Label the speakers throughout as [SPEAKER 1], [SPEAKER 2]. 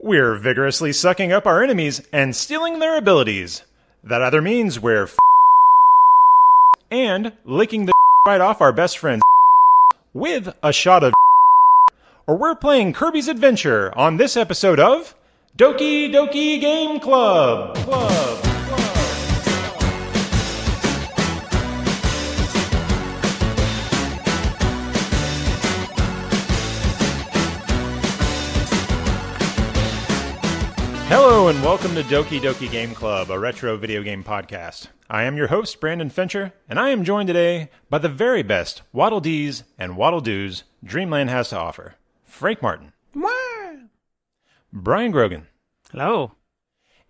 [SPEAKER 1] We're vigorously sucking up our enemies and stealing their abilities. That either means we're and licking the right off our best friend's with a shot of or we're playing Kirby's Adventure on this episode of Doki Doki Game Club. Hello and welcome to Doki Doki Game Club, a retro video game podcast. I am your host, Brandon Fincher, and I am joined today by the very best Waddle Dees and Waddle Doos Dreamland has to offer. Frank Martin.
[SPEAKER 2] Wah!
[SPEAKER 1] Brian Grogan.
[SPEAKER 2] Hello.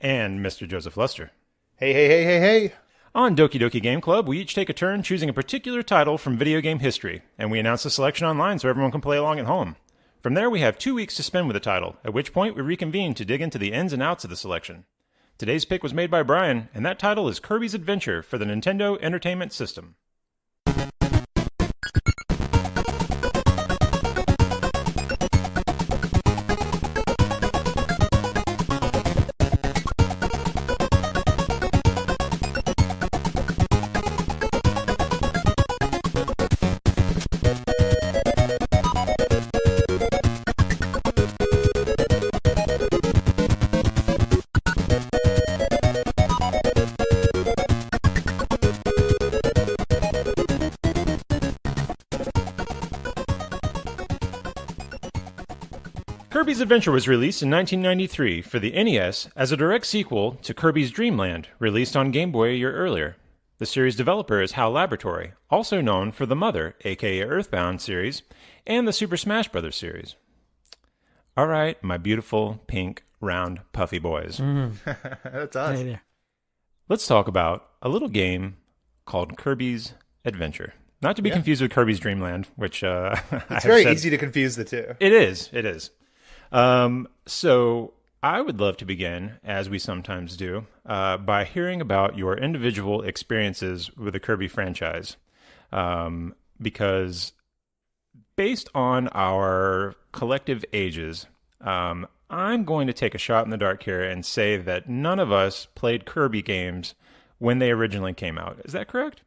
[SPEAKER 1] And Mr. Joseph Luster.
[SPEAKER 3] Hey.
[SPEAKER 1] On Doki Doki Game Club, we each take a turn choosing a particular title from video game history, and we announce the selection online so everyone can play along at home. From there, we have 2 weeks to spend with the title, at which point we reconvene to dig into the ins and outs of the selection. Today's pick was made by Brian, and that title is Kirby's Adventure for the Nintendo Entertainment System. Kirby's Adventure was released in 1993 for the NES as a direct sequel to Kirby's Dream Land, released on Game Boy a year earlier. The series developer is HAL Laboratory, also known for the Mother, aka Earthbound series, and the Super Smash Bros. Series. All right, my beautiful, pink, round, puffy boys.
[SPEAKER 3] That's us.
[SPEAKER 2] Hey there.
[SPEAKER 1] Let's talk about a little game called Kirby's Adventure. Not to be confused with Kirby's Dream Land, which
[SPEAKER 3] It's very easy to confuse the two.
[SPEAKER 1] It is. So I would love to begin, as we sometimes do, by hearing about your individual experiences with the Kirby franchise. Because based on our collective ages, I'm going to take a shot in the dark here and say that none of us played Kirby games when they originally came out. Is that correct?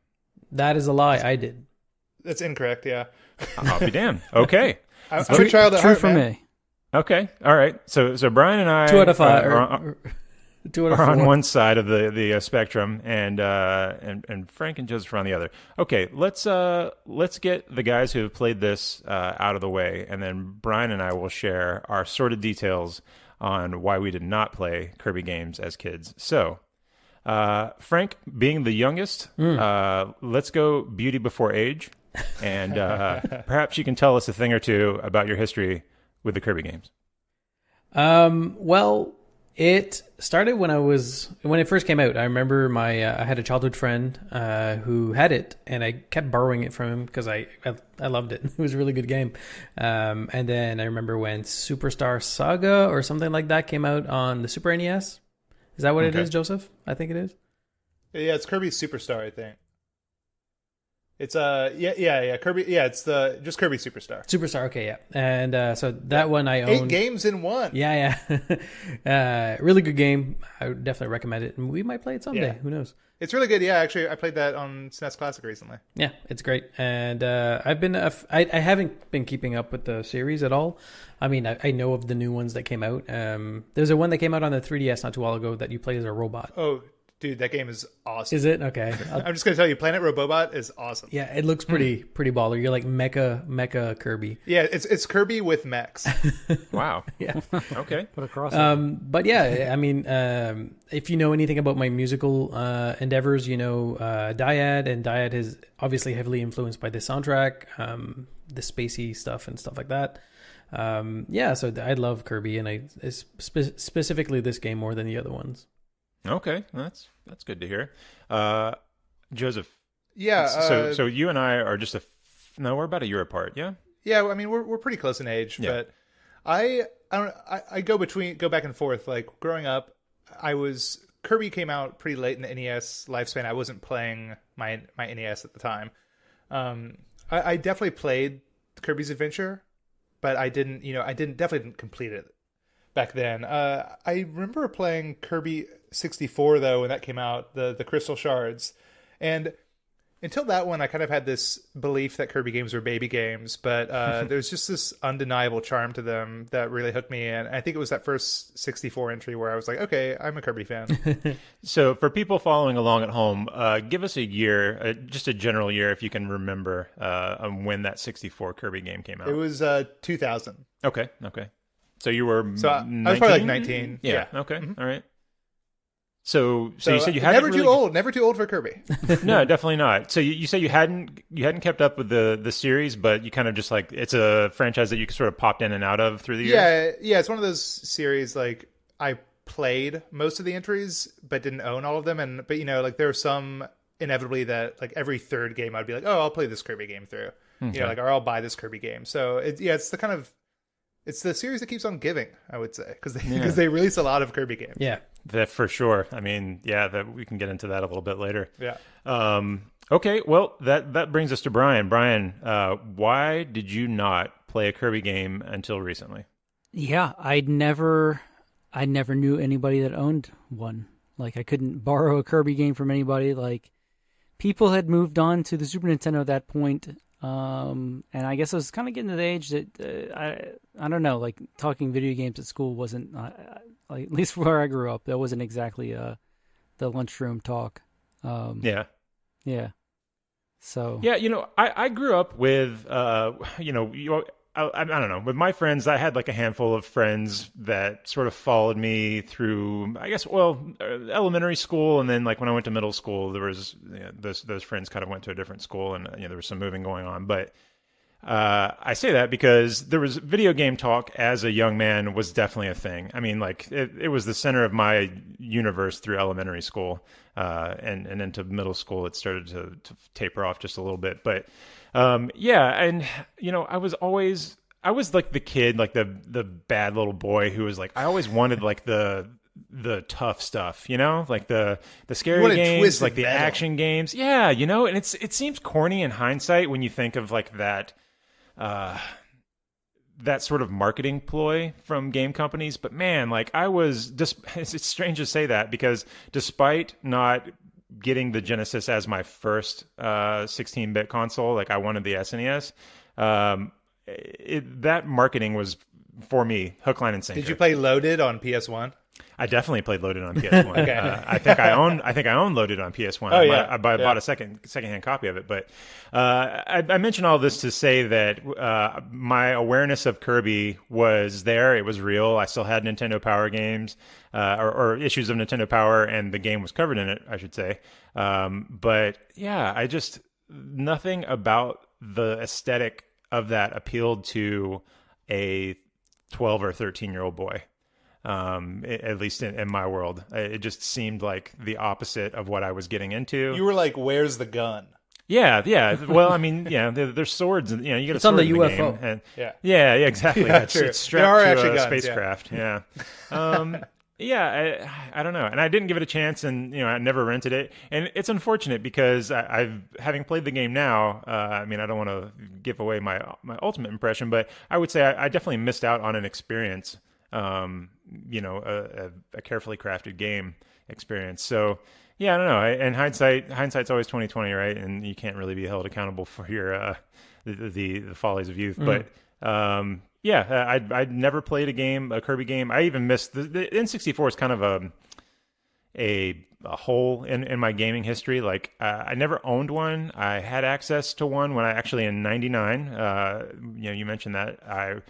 [SPEAKER 2] That is a lie. I did.
[SPEAKER 3] That's incorrect, yeah.
[SPEAKER 1] I'll be damned. Okay.
[SPEAKER 3] I'm a child at
[SPEAKER 2] True
[SPEAKER 3] heart,
[SPEAKER 2] for
[SPEAKER 3] man.
[SPEAKER 2] me.
[SPEAKER 1] Okay. All right. So Brian and I
[SPEAKER 2] 2 out of 5.
[SPEAKER 1] are on one side of the spectrum, and Frank and Joseph are on the other. Okay. Let's get the guys who have played this out of the way, and then Brian and I will share our sordid details on why we did not play Kirby games as kids. So, Frank, being the youngest, let's go beauty before age, and perhaps you can tell us a thing or two about your history with the Kirby games.
[SPEAKER 2] Well, it started when it first came out. I remember I had a childhood friend who had it, and I kept borrowing it from him because I loved it. It was a really good game. And then I remember when Superstar Saga or something like that came out on the Super NES. Is that what it is, Joseph? I think it is.
[SPEAKER 3] Yeah, it's Kirby Superstar, I think. It's Kirby. Yeah, it's just Kirby Superstar.
[SPEAKER 2] Superstar, okay, yeah. And so that one I owned.
[SPEAKER 3] 8 games in one.
[SPEAKER 2] Yeah. Really good game. I would definitely recommend it. And we might play it someday.
[SPEAKER 3] Yeah.
[SPEAKER 2] Who knows?
[SPEAKER 3] It's really good. Yeah, actually, I played that on SNES Classic recently.
[SPEAKER 2] Yeah, it's great. And I haven't been keeping up with the series at all. I mean, I know of the new ones that came out. There's a one that came out on the 3DS not too long ago that you play as a robot.
[SPEAKER 3] Oh, dude, that game is awesome.
[SPEAKER 2] Is it? Okay.
[SPEAKER 3] I'm just going to tell you, Planet Robobot is awesome.
[SPEAKER 2] Yeah, it looks pretty baller. You're like mecha Kirby.
[SPEAKER 3] Yeah, it's Kirby with mechs.
[SPEAKER 1] Wow.
[SPEAKER 2] Yeah.
[SPEAKER 1] Okay.
[SPEAKER 4] What a crossover.
[SPEAKER 2] But yeah, I mean, if you know anything about my musical endeavors, you know Dyad, and Dyad is obviously heavily influenced by the soundtrack, the spacey stuff and stuff like that. So I love Kirby, and specifically this game more than the other ones.
[SPEAKER 1] Okay, that's good to hear. Joseph.
[SPEAKER 3] Yeah.
[SPEAKER 1] So you and I are just we're about a year apart. Yeah.
[SPEAKER 3] Yeah, I mean we're pretty close in age, but I go back and forth. Like growing up, Kirby came out pretty late in the NES lifespan. I wasn't playing my NES at the time. I definitely played Kirby's Adventure, but I definitely didn't complete it. back then. I remember playing Kirby 64 though when that came out, the Crystal Shards, and until that one, I kind of had this belief that Kirby games were baby games, but there's just this undeniable charm to them that really hooked me in. I think it was that first 64 entry where I was like, okay, I'm a Kirby fan.
[SPEAKER 1] So for people following along at home, give us a year, just a general year, if you can remember when that 64 Kirby game came out.
[SPEAKER 3] It was 2000.
[SPEAKER 1] Okay. So you were
[SPEAKER 3] I was probably like 19.
[SPEAKER 1] Yeah. Okay. Mm-hmm. All right. So you said you
[SPEAKER 3] hadn't never too old for Kirby.
[SPEAKER 1] No, definitely not. So you said you hadn't kept up with the series, but you kind of just like, it's a franchise that you sort of popped in and out of through the years.
[SPEAKER 3] Yeah. It's one of those series like I played most of the entries, but didn't own all of them. But like there were some inevitably that like every third game I'd be like, oh, I'll play this Kirby game through. Okay. Or I'll buy this Kirby game. So it's the series that keeps on giving, I would say, because they release a lot of Kirby games.
[SPEAKER 2] Yeah.
[SPEAKER 1] That for sure. I mean, that we can get into that a little bit later.
[SPEAKER 3] Yeah.
[SPEAKER 1] Okay. Well, that brings us to Brian. Brian, why did you not play a Kirby game until recently?
[SPEAKER 4] Yeah, I never knew anybody that owned one. Like, I couldn't borrow a Kirby game from anybody. Like, people had moved on to the Super Nintendo at that point. And I guess I was kind of getting to the age that I don't know, like talking video games at school wasn't like, at least where I grew up, that wasn't exactly the lunchroom talk.
[SPEAKER 1] Yeah.
[SPEAKER 4] So
[SPEAKER 1] yeah, I grew up with I don't know, with my friends. I had like a handful of friends that sort of followed me through, I guess, elementary school, and then like when I went to middle school, there was those friends kind of went to a different school, and there was some moving going on. But I say that because there was video game talk as a young man was definitely a thing. I mean, like it was the center of my universe through elementary school, and into middle school, it started to taper off just a little bit, but. And I was like the kid, like the bad little boy who was like, I always wanted like the tough stuff, like the scary games, like the action games. Yeah. And it seems corny in hindsight when you think of like that sort of marketing ploy from game companies. But man, like it's strange to say that because despite not getting the Genesis as my first 16-bit console, like I wanted the SNES. That marketing was for me hook, line, and sinker.
[SPEAKER 3] Did you play Loaded on PS1?
[SPEAKER 1] I definitely played Loaded on PS1.
[SPEAKER 3] Okay.
[SPEAKER 1] I think I own Loaded on PS1.
[SPEAKER 3] Oh, yeah.
[SPEAKER 1] I bought a secondhand copy of it. But I mention all this to say that my awareness of Kirby was there. It was real. I still had Nintendo Power games or issues of Nintendo Power, and the game was covered in it, I should say. But yeah, nothing about the aesthetic of that appealed to a 12 or 13-year-old boy. At least in my world, it just seemed like the opposite of what I was getting into.
[SPEAKER 3] You were like, "Where's the gun?"
[SPEAKER 1] Yeah. Well, I mean, there's swords, and you get
[SPEAKER 2] it's
[SPEAKER 1] a sword
[SPEAKER 2] on the
[SPEAKER 1] in
[SPEAKER 2] UFO.
[SPEAKER 1] Game, and,
[SPEAKER 3] yeah,
[SPEAKER 1] exactly.
[SPEAKER 3] Yeah,
[SPEAKER 1] it's strapped to a
[SPEAKER 3] guns,
[SPEAKER 1] spacecraft. Yeah. I don't know, and I didn't give it a chance, and I never rented it, and it's unfortunate because having played the game now. I mean, I don't want to give away my ultimate impression, but I would say I definitely missed out on an experience. A carefully crafted game experience. So yeah, I don't know. And hindsight's always 20/20, right? And you can't really be held accountable for your the follies of youth. But I'd never played a Kirby game. I even missed the N64 is kind of a hole in my gaming history. Like I never owned one. I had access to one when I actually in '99. You mentioned that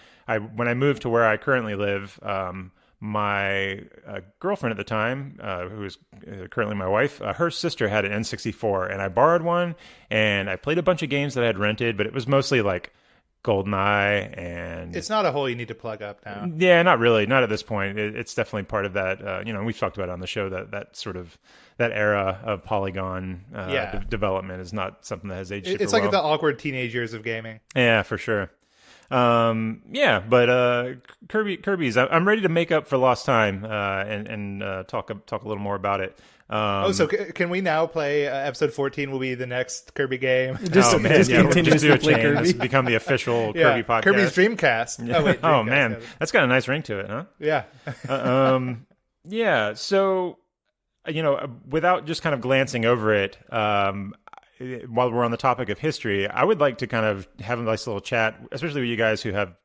[SPEAKER 1] when I moved to where I currently live. My girlfriend at the time, who is currently my wife, her sister had an N64, and I borrowed one, and I played a bunch of games that I had rented, but it was mostly like GoldenEye, and
[SPEAKER 3] it's not a hole you need to plug up now.
[SPEAKER 1] Yeah, not really, not at this point. It's definitely part of that. We've talked about it on the show that sort of that era of polygon development is not something that has aged.
[SPEAKER 3] It's
[SPEAKER 1] super
[SPEAKER 3] like
[SPEAKER 1] well.
[SPEAKER 3] the awkward teenage years of gaming.
[SPEAKER 1] Yeah, for sure. Yeah, but Kirby's. I'm ready to make up for lost time and talk a little more about it.
[SPEAKER 3] So can we now play episode 14 will be the next Kirby game?
[SPEAKER 1] Just
[SPEAKER 2] continue
[SPEAKER 1] do a
[SPEAKER 2] to play
[SPEAKER 1] chain.
[SPEAKER 2] Kirby.
[SPEAKER 1] It's become the official Kirby podcast.
[SPEAKER 3] Kirby's Dreamcast.
[SPEAKER 1] Yeah.
[SPEAKER 3] Oh, wait,
[SPEAKER 1] Oh
[SPEAKER 3] Dreamcast,
[SPEAKER 1] man,
[SPEAKER 3] yeah.
[SPEAKER 1] that's got a nice ring to it, huh?
[SPEAKER 3] Yeah.
[SPEAKER 1] Yeah. So, without just kind of glancing over it, while we're on the topic of history, I would like to kind of have a nice little chat, especially with you guys who have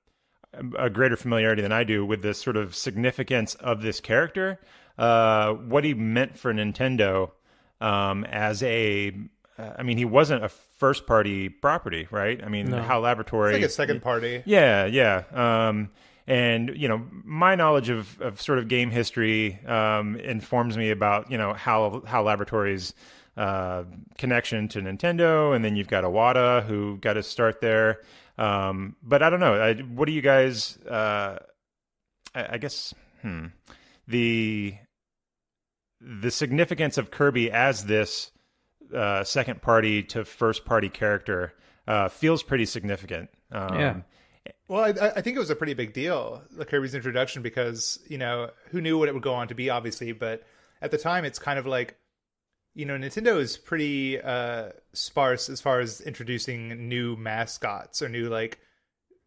[SPEAKER 1] a greater familiarity than I do with the sort of significance of this character, what he meant for Nintendo as a. I mean, he wasn't a first-party property, right? I mean, HAL Laboratory.
[SPEAKER 3] It's like a second party.
[SPEAKER 1] Yeah. And my knowledge of sort of game history informs me about HAL Laboratory's connection to Nintendo, and then you've got Iwata who got his start there. But I don't know. What do you guys? I guess the significance of Kirby as this second party to first party character feels pretty significant.
[SPEAKER 2] Yeah.
[SPEAKER 3] Well, I think it was a pretty big deal, the Kirby's introduction, because, who knew what it would go on to be, obviously. But at the time, it's kind of like, Nintendo is pretty sparse as far as introducing new mascots or new, like,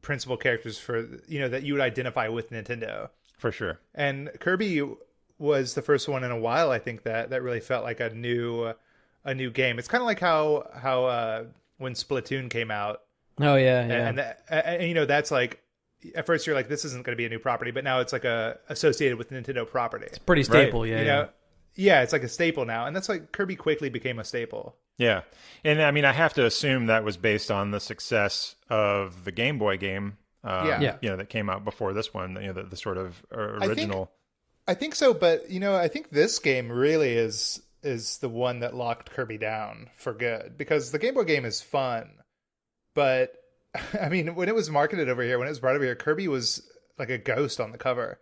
[SPEAKER 3] principal characters for, that you would identify with Nintendo.
[SPEAKER 1] For sure.
[SPEAKER 3] And Kirby was the first one in a while, I think, that really felt like a new game. It's kind of like how when Splatoon came out.
[SPEAKER 2] Oh yeah.
[SPEAKER 3] And that's like, at first you're like, this isn't going to be a new property, but now it's like associated with Nintendo property.
[SPEAKER 2] It's pretty staple,
[SPEAKER 1] right.
[SPEAKER 2] yeah.
[SPEAKER 3] Yeah, it's like a staple now, and that's like Kirby quickly became a staple.
[SPEAKER 1] Yeah, and I mean, I have to assume that was based on the success of the Game Boy game. That came out before this one. The sort of original.
[SPEAKER 3] I think so, but I think this game really is the one that locked Kirby down for good, because the Game Boy game is fun. But, I mean, when it was marketed over here, when it was brought over here, Kirby was like a ghost on the cover.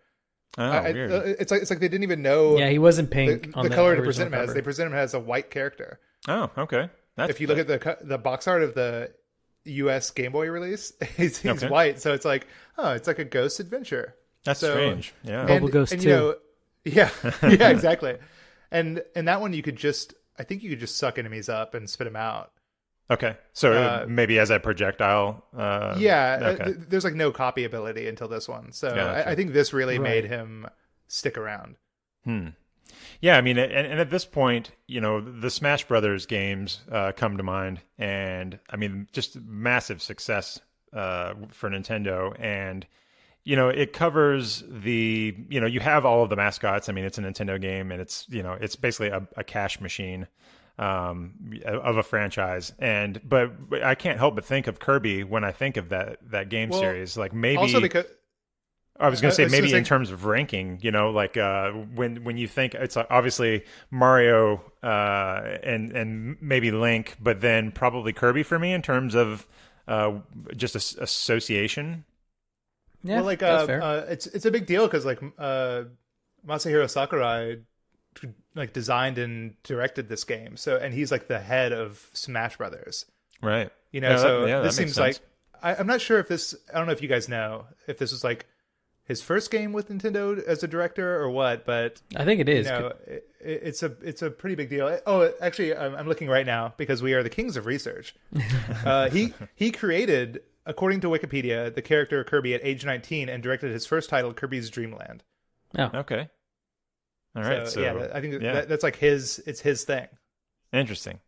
[SPEAKER 1] Oh, weird.
[SPEAKER 3] It's like they didn't even know.
[SPEAKER 2] Yeah, he wasn't pink
[SPEAKER 3] the color to present him as. They present him as a white character.
[SPEAKER 1] Oh, okay.
[SPEAKER 3] If you look at the box art of the U.S. Game Boy release, he's
[SPEAKER 1] Okay.
[SPEAKER 3] white, so it's like, it's like a ghost adventure.
[SPEAKER 1] That's strange. Yeah.
[SPEAKER 4] Bubble Ghost 2.
[SPEAKER 3] Yeah, exactly. And that one, I think you could just suck enemies up and spit them out.
[SPEAKER 1] Okay, so maybe as a projectile.
[SPEAKER 3] There's like no copy ability until this one, so
[SPEAKER 1] Gotcha.
[SPEAKER 3] I think this really made him stick around.
[SPEAKER 1] Yeah, I mean, and at this point, the Smash Brothers games come to mind, and I mean, just massive success for Nintendo, and it covers you have all of the mascots. I mean, it's a Nintendo game, and it's basically a cash machine. Of a franchise, but I can't help but think of Kirby when I think of that game series. Like maybe
[SPEAKER 3] also because
[SPEAKER 1] I was going to say maybe in terms of ranking, like when you think it's obviously Mario and maybe Link, but then probably Kirby for me in terms of just association.
[SPEAKER 2] Yeah,
[SPEAKER 3] well, like
[SPEAKER 2] that's fair.
[SPEAKER 3] it's a big deal because like Masahiro Sakurai like designed and directed this game, and he's like the head of Smash Brothers,
[SPEAKER 1] right?
[SPEAKER 3] This seems like I'm not sure if this. I don't know if you guys know if this was like his first game with Nintendo as a director or what, but
[SPEAKER 2] I think it is.
[SPEAKER 3] It's a pretty big deal. Oh, actually, I'm looking right now because we are the kings of research. He created, according to Wikipedia, the character Kirby at age 19 and directed his first title, Kirby's Dream Land.
[SPEAKER 2] Oh,
[SPEAKER 1] okay. All right. So
[SPEAKER 3] I think that's like it's his thing.
[SPEAKER 1] Interesting.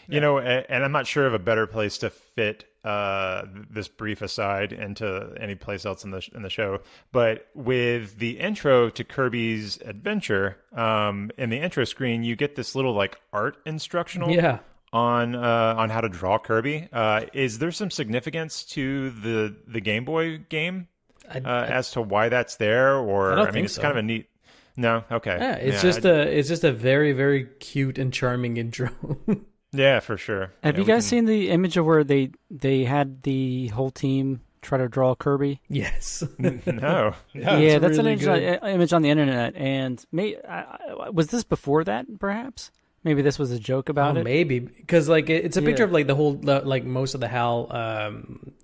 [SPEAKER 1] Yeah. And I'm not sure of a better place to fit this brief aside into any place else in the show. But with the intro to Kirby's Adventure, in the intro screen, you get this little like art instructional.
[SPEAKER 2] Yeah.
[SPEAKER 1] On how to draw Kirby. Is there some significance to the Game Boy game as to why that's there? Or
[SPEAKER 2] I mean,
[SPEAKER 1] it's kind of a neat. No, okay.
[SPEAKER 2] Yeah, it's just a very, very cute and charming intro.
[SPEAKER 1] Yeah, for sure.
[SPEAKER 4] Have you guys seen the image of where they had the whole team try to draw Kirby?
[SPEAKER 2] Yes.
[SPEAKER 1] No.
[SPEAKER 4] Yeah, that's
[SPEAKER 2] really
[SPEAKER 4] an image on the internet. And was this before that, perhaps? Maybe this was a joke about it.
[SPEAKER 2] Maybe because like it's a picture of like the whole like most of the HAL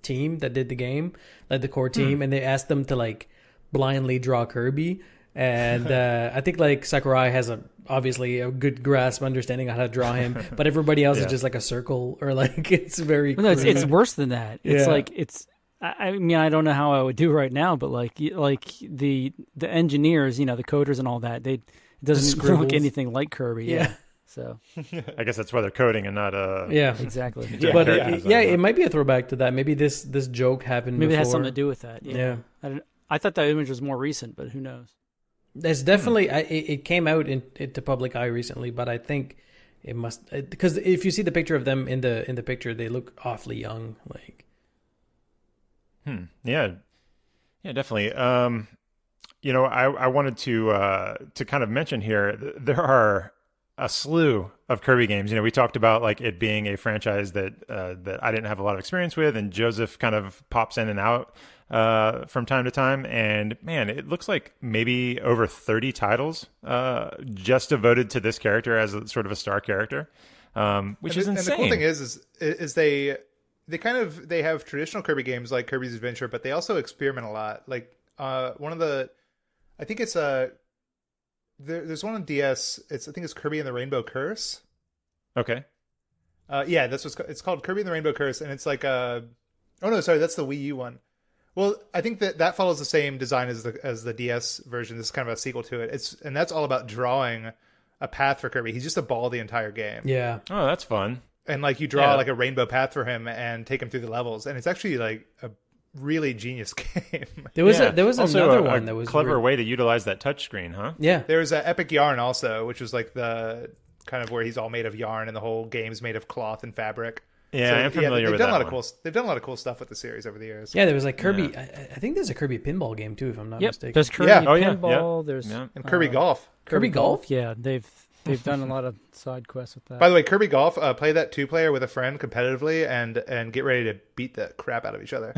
[SPEAKER 2] team that did the game, like the core team, and they asked them to like blindly draw Kirby, and I think like Sakurai has obviously a good grasp understanding on how to draw him, but everybody else is just like a circle or like it's very.
[SPEAKER 4] No, it's worse than that. It's like I mean, I don't know how I would do right now, but like the engineers, the coders and all that, it doesn't look anything like Kirby. Yeah. So
[SPEAKER 1] I guess that's why they're coding and not
[SPEAKER 4] exactly.
[SPEAKER 2] But it might be a throwback to that. Maybe this joke happened.
[SPEAKER 4] Maybe
[SPEAKER 2] before.
[SPEAKER 4] it has something to do with that. Yeah. I thought that image was more recent, but who knows?
[SPEAKER 2] There's definitely it came out into public eye recently, but I think it must because if you see the picture of them in the picture, they look awfully young. Like,
[SPEAKER 1] yeah, definitely. I wanted to kind of mention here there are a slew of Kirby games. We talked about like it being a franchise that I didn't have a lot of experience with, and Joseph kind of pops in and out from time to time. And man, it looks like maybe over 30 titles just devoted to this character as sort of a star character, which is insane. And the cool
[SPEAKER 3] thing is they have traditional Kirby games like Kirby's Adventure, but they also experiment a lot. Like one of the, I think it's there's one on DS. I think it's Kirby and the Rainbow Curse.
[SPEAKER 1] Okay.
[SPEAKER 3] That's it's called, Kirby and the Rainbow Curse, and it's like that's the Wii U one. Well, I think that follows the same design as the DS version. This is kind of a sequel to it. And that's all about drawing a path for Kirby. He's just a ball the entire game.
[SPEAKER 2] Yeah.
[SPEAKER 1] Oh, that's fun.
[SPEAKER 3] And like you draw like a rainbow path for him and take him through the levels, and it's actually like a really genius game.
[SPEAKER 2] There was
[SPEAKER 1] also
[SPEAKER 2] another one that was
[SPEAKER 1] clever way to utilize that touchscreen, huh?
[SPEAKER 2] Yeah.
[SPEAKER 3] There was Epic Yarn also, which was like the kind of where he's all made of yarn and the whole game's made of cloth and fabric.
[SPEAKER 1] Yeah, I'm familiar with that one.
[SPEAKER 3] They've done a lot of cool stuff with the series over the years.
[SPEAKER 2] Yeah, there was like Kirby. I think there's a Kirby pinball game too, if I'm not mistaken.
[SPEAKER 4] There's Kirby pinball. There's
[SPEAKER 3] and Kirby Golf.
[SPEAKER 2] Kirby Golf.
[SPEAKER 4] Yeah, they've done a lot of side quests with that.
[SPEAKER 3] By the way, Kirby Golf, play that 2-player with a friend competitively and get ready to beat the crap out of each other.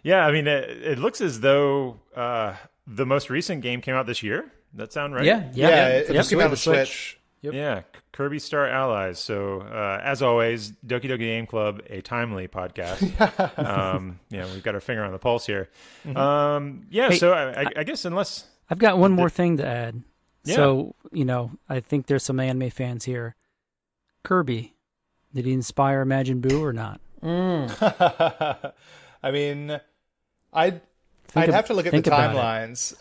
[SPEAKER 1] Yeah, I mean, it looks as though the most recent game came out this year. Does that sound right?
[SPEAKER 3] Yeah. It just came out on the Switch.
[SPEAKER 1] Yep. Yeah, Kirby Star Allies. So, as always, Doki Doki Game Club, a timely podcast. We've got our finger on the pulse here.
[SPEAKER 2] Mm-hmm.
[SPEAKER 1] So I guess unless...
[SPEAKER 4] I've got one more thing to add.
[SPEAKER 1] Yeah.
[SPEAKER 4] So, I think there's some anime fans here. Kirby, did he inspire Majin Buu or not?
[SPEAKER 3] I mean, I'd have to look at the timelines.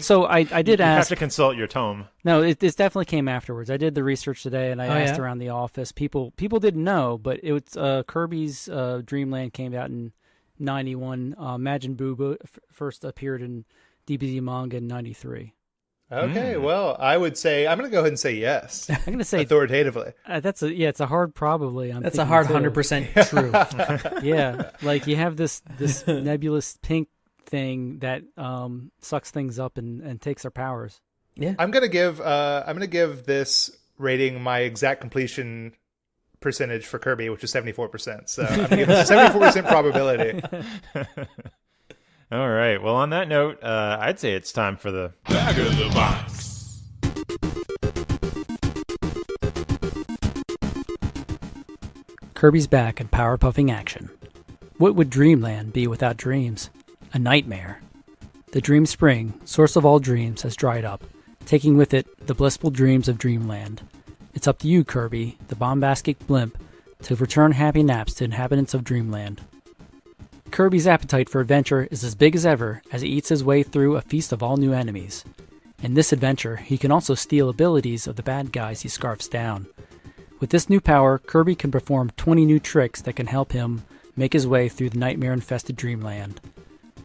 [SPEAKER 4] So I did
[SPEAKER 1] you
[SPEAKER 4] ask.
[SPEAKER 1] have to consult your tome.
[SPEAKER 4] No, this definitely came afterwards. I did the research today, and I asked around the office. People didn't know, but it was Kirby's Dreamland came out in 91. Majin Buu first appeared in DBZ manga in 93.
[SPEAKER 3] Okay, well, I would say I'm going to go ahead and say yes.
[SPEAKER 4] I'm going to say
[SPEAKER 3] authoritatively.
[SPEAKER 4] It's a hard probably.
[SPEAKER 2] That's a hard 100% true.
[SPEAKER 4] Yeah, like you have this nebulous pink thing that sucks things up and takes our powers.
[SPEAKER 2] Yeah,
[SPEAKER 3] I'm going to give this rating my exact completion percentage for Kirby, which is 74%. So I'm going to give this a 74% probability.
[SPEAKER 1] All right. Well, on that note, I'd say it's time for the Back of the Box.
[SPEAKER 4] Kirby's back and power-puffing action. What would Dreamland be without dreams? A nightmare. The Dream Spring, source of all dreams, has dried up, taking with it the blissful dreams of Dreamland. It's up to you, Kirby, the bombastic blimp, to return happy naps to inhabitants of Dreamland. Kirby's appetite for adventure is as big as ever as he eats his way through a feast of all new enemies. In this adventure, he can also steal abilities of the bad guys he scarfs down. With this new power, Kirby can perform 20 new tricks that can help him make his way through the nightmare-infested Dreamland.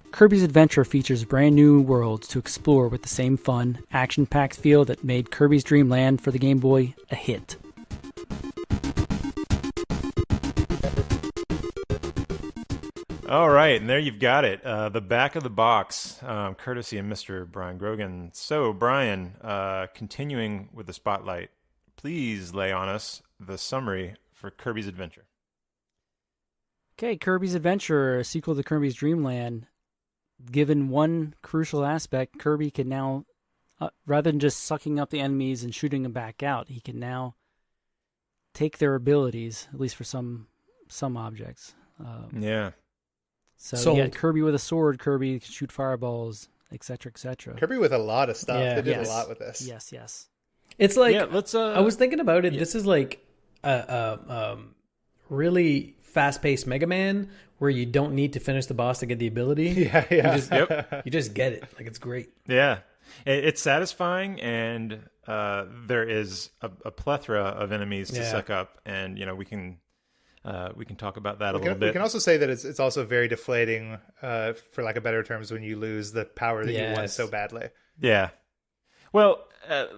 [SPEAKER 4] Kirby's Adventure features brand new worlds to explore with the same fun, action-packed feel that made Kirby's Dream Land for the Game Boy a hit.
[SPEAKER 1] All right, and there you've got it. The back of the box, courtesy of Mr. Brian Grogan. So, Brian, continuing with the spotlight, please lay on us the summary for Kirby's Adventure.
[SPEAKER 4] Okay, Kirby's Adventure, a sequel to Kirby's Dream Land. Given one crucial aspect, Kirby can now rather than just sucking up the enemies and shooting them back out, he can now take their abilities, at least for some objects.
[SPEAKER 1] Yeah.
[SPEAKER 4] So you got Kirby with a sword, Kirby can shoot fireballs, etc., etc.
[SPEAKER 3] Kirby with a lot of stuff.
[SPEAKER 2] Yeah.
[SPEAKER 3] They did a lot with this.
[SPEAKER 4] Yes.
[SPEAKER 2] It's like,
[SPEAKER 1] I
[SPEAKER 2] was thinking about it. Yeah. This is like a really fast-paced Mega Man where you don't need to finish the boss to get the ability.
[SPEAKER 3] Yeah.
[SPEAKER 2] You just get it. Like, it's great.
[SPEAKER 1] Yeah. It's satisfying, and there is a plethora of enemies to suck up, and we can talk about that a little bit.
[SPEAKER 3] We can also say that it's also very deflating, for lack of better terms, when you lose the power that you want so badly.
[SPEAKER 1] Yeah. Well,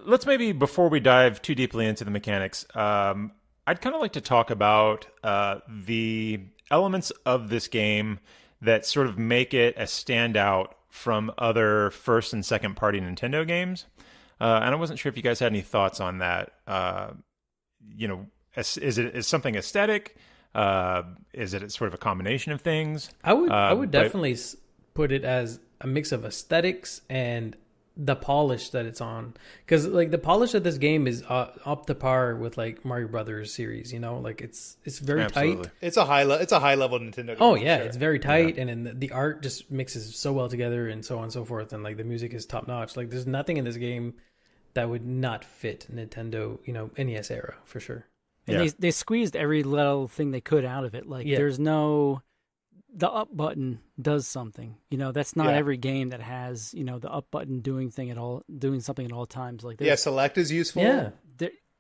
[SPEAKER 1] let's maybe, before we dive too deeply into the mechanics, I'd kind of like to talk about the elements of this game that sort of make it a standout from other first and second party Nintendo games. And I wasn't sure if you guys had any thoughts on that. Is something aesthetic? Is it sort of a combination of things?
[SPEAKER 2] I would definitely put it as a mix of aesthetics and the polish that it's on, because like the polish of this game is up to par with like Mario Brothers series. Like it's very tight.
[SPEAKER 3] It's a high level Nintendo game.
[SPEAKER 2] Oh yeah, it's very tight, and then the art just mixes so well together, and so on and so forth, and like the music is top notch. Like there's nothing in this game that would not fit Nintendo, NES era for sure.
[SPEAKER 4] And they squeezed every little thing they could out of it. Like there's no, the up button does something. That's not every game that has the up button doing something at all times. Like
[SPEAKER 3] select is useful.
[SPEAKER 2] Yeah,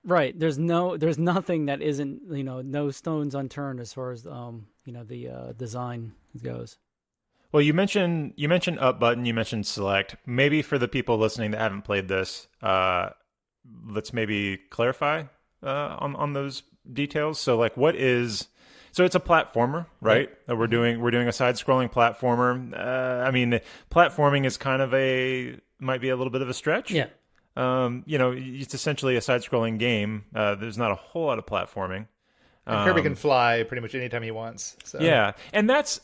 [SPEAKER 4] right. There's nothing that isn't no stones unturned as far as the design goes.
[SPEAKER 1] Well, you mentioned up button, you mentioned select. Maybe for the people listening that haven't played this, let's maybe clarify on those details. So like so it's a platformer, right? We're doing a side-scrolling platformer. Platforming is kind of might be a little bit of a stretch.
[SPEAKER 2] Yeah.
[SPEAKER 1] It's essentially a side-scrolling game. There's not a whole lot of platforming.
[SPEAKER 3] And Kirby can fly pretty much anytime he wants. So.
[SPEAKER 1] Yeah, and that's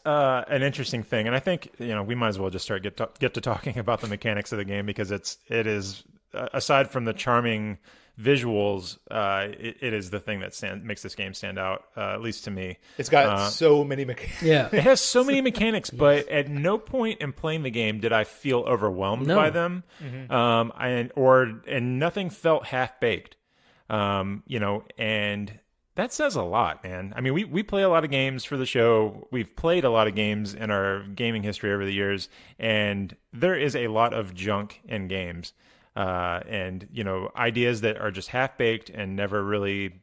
[SPEAKER 1] an interesting thing. And I think we might as well just get to talking about the mechanics of the game, because it is aside from the charming visuals, it is the thing that makes this game stand out, at least to me.
[SPEAKER 3] It's got so many mechanics.
[SPEAKER 2] Yeah,
[SPEAKER 1] it has so many mechanics, but at no point in playing the game did I feel overwhelmed by them. Mm-hmm. And nothing felt half baked. And that says a lot, man. I mean, we play a lot of games for the show. We've played a lot of games in our gaming history over the years, and there is a lot of junk in games. And ideas that are just half-baked and never really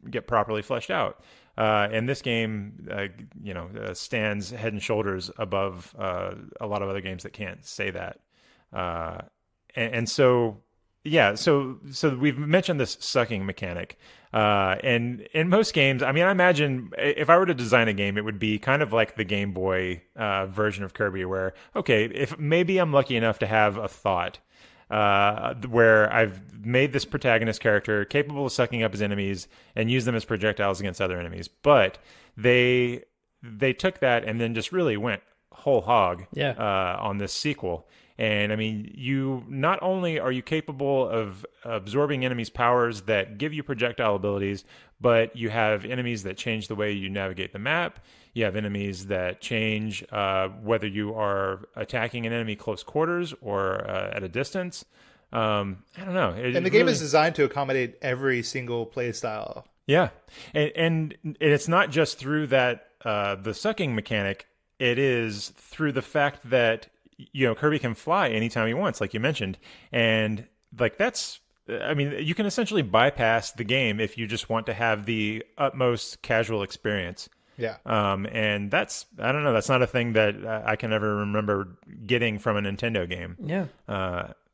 [SPEAKER 1] get properly fleshed out. And this game, stands head and shoulders above a lot of other games that can't say that. So we've mentioned this sucking mechanic. And in most games, I imagine if I were to design a game, it would be kind of like the Game Boy version of Kirby, where, okay, if maybe I'm lucky enough to have a thought where I've made this protagonist character capable of sucking up his enemies and use them as projectiles against other enemies. But they took that and then just really went whole hog on this sequel. And you not only are you capable of absorbing enemies' powers that give you projectile abilities, but you have enemies that change the way you navigate the map. You have enemies that change whether you are attacking an enemy close quarters or at a distance. I don't know.
[SPEAKER 3] And the game is designed to accommodate every single play style.
[SPEAKER 1] Yeah. And it's not just through that the sucking mechanic. It is through the fact that Kirby can fly anytime he wants, like you mentioned. And like you can essentially bypass the game if you just want to have the utmost casual experience.
[SPEAKER 3] Yeah.
[SPEAKER 1] And that's not a thing that I can ever remember getting from a Nintendo game.
[SPEAKER 2] Yeah.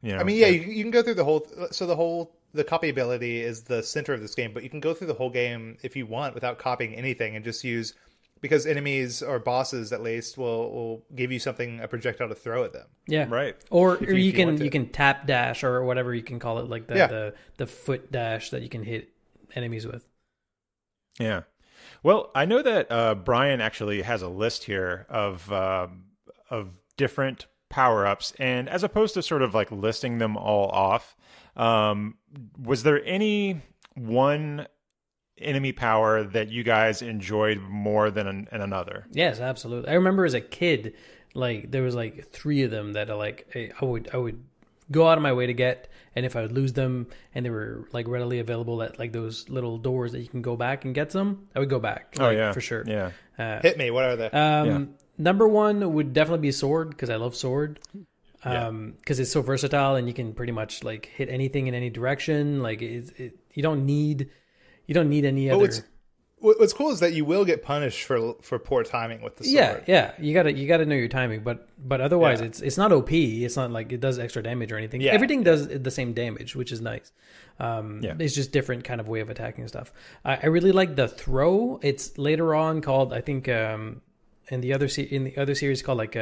[SPEAKER 3] You can go through the copyability is the center of this game, but you can go through the whole game if you want without copying anything and just use, because enemies or bosses at least will give you a projectile to throw at them.
[SPEAKER 2] Yeah.
[SPEAKER 1] Right.
[SPEAKER 2] Or you can tap dash or whatever you can call it, like the foot dash that you can hit enemies with.
[SPEAKER 1] Yeah. Well, I know that Brian actually has a list here of different power-ups, and as opposed to sort of like listing them all off, was there any one enemy power that you guys enjoyed more than another?
[SPEAKER 2] Yes, absolutely. I remember as a kid, like there was like 3 of them that I would go out of my way to get, and if I would lose them and they were like readily available at like those little doors that you can go back and get them, I would go back.
[SPEAKER 1] Oh yeah,
[SPEAKER 2] for sure.
[SPEAKER 1] Yeah.
[SPEAKER 3] Hit me. What are they?
[SPEAKER 2] Number 1 would definitely be sword, because I love sword. Because it's so versatile and you can pretty much like hit anything in any direction. Like you don't need any other.
[SPEAKER 3] What's cool is that you will get punished for poor timing with the sword.
[SPEAKER 2] Yeah. You gotta know your timing, but otherwise it's not OP. It's not like it does extra damage or anything.
[SPEAKER 3] Yeah.
[SPEAKER 2] Everything does the same damage, which is nice. It's just different kind of way of attacking stuff. I really like the throw. It's later on called, I think, in the other series called like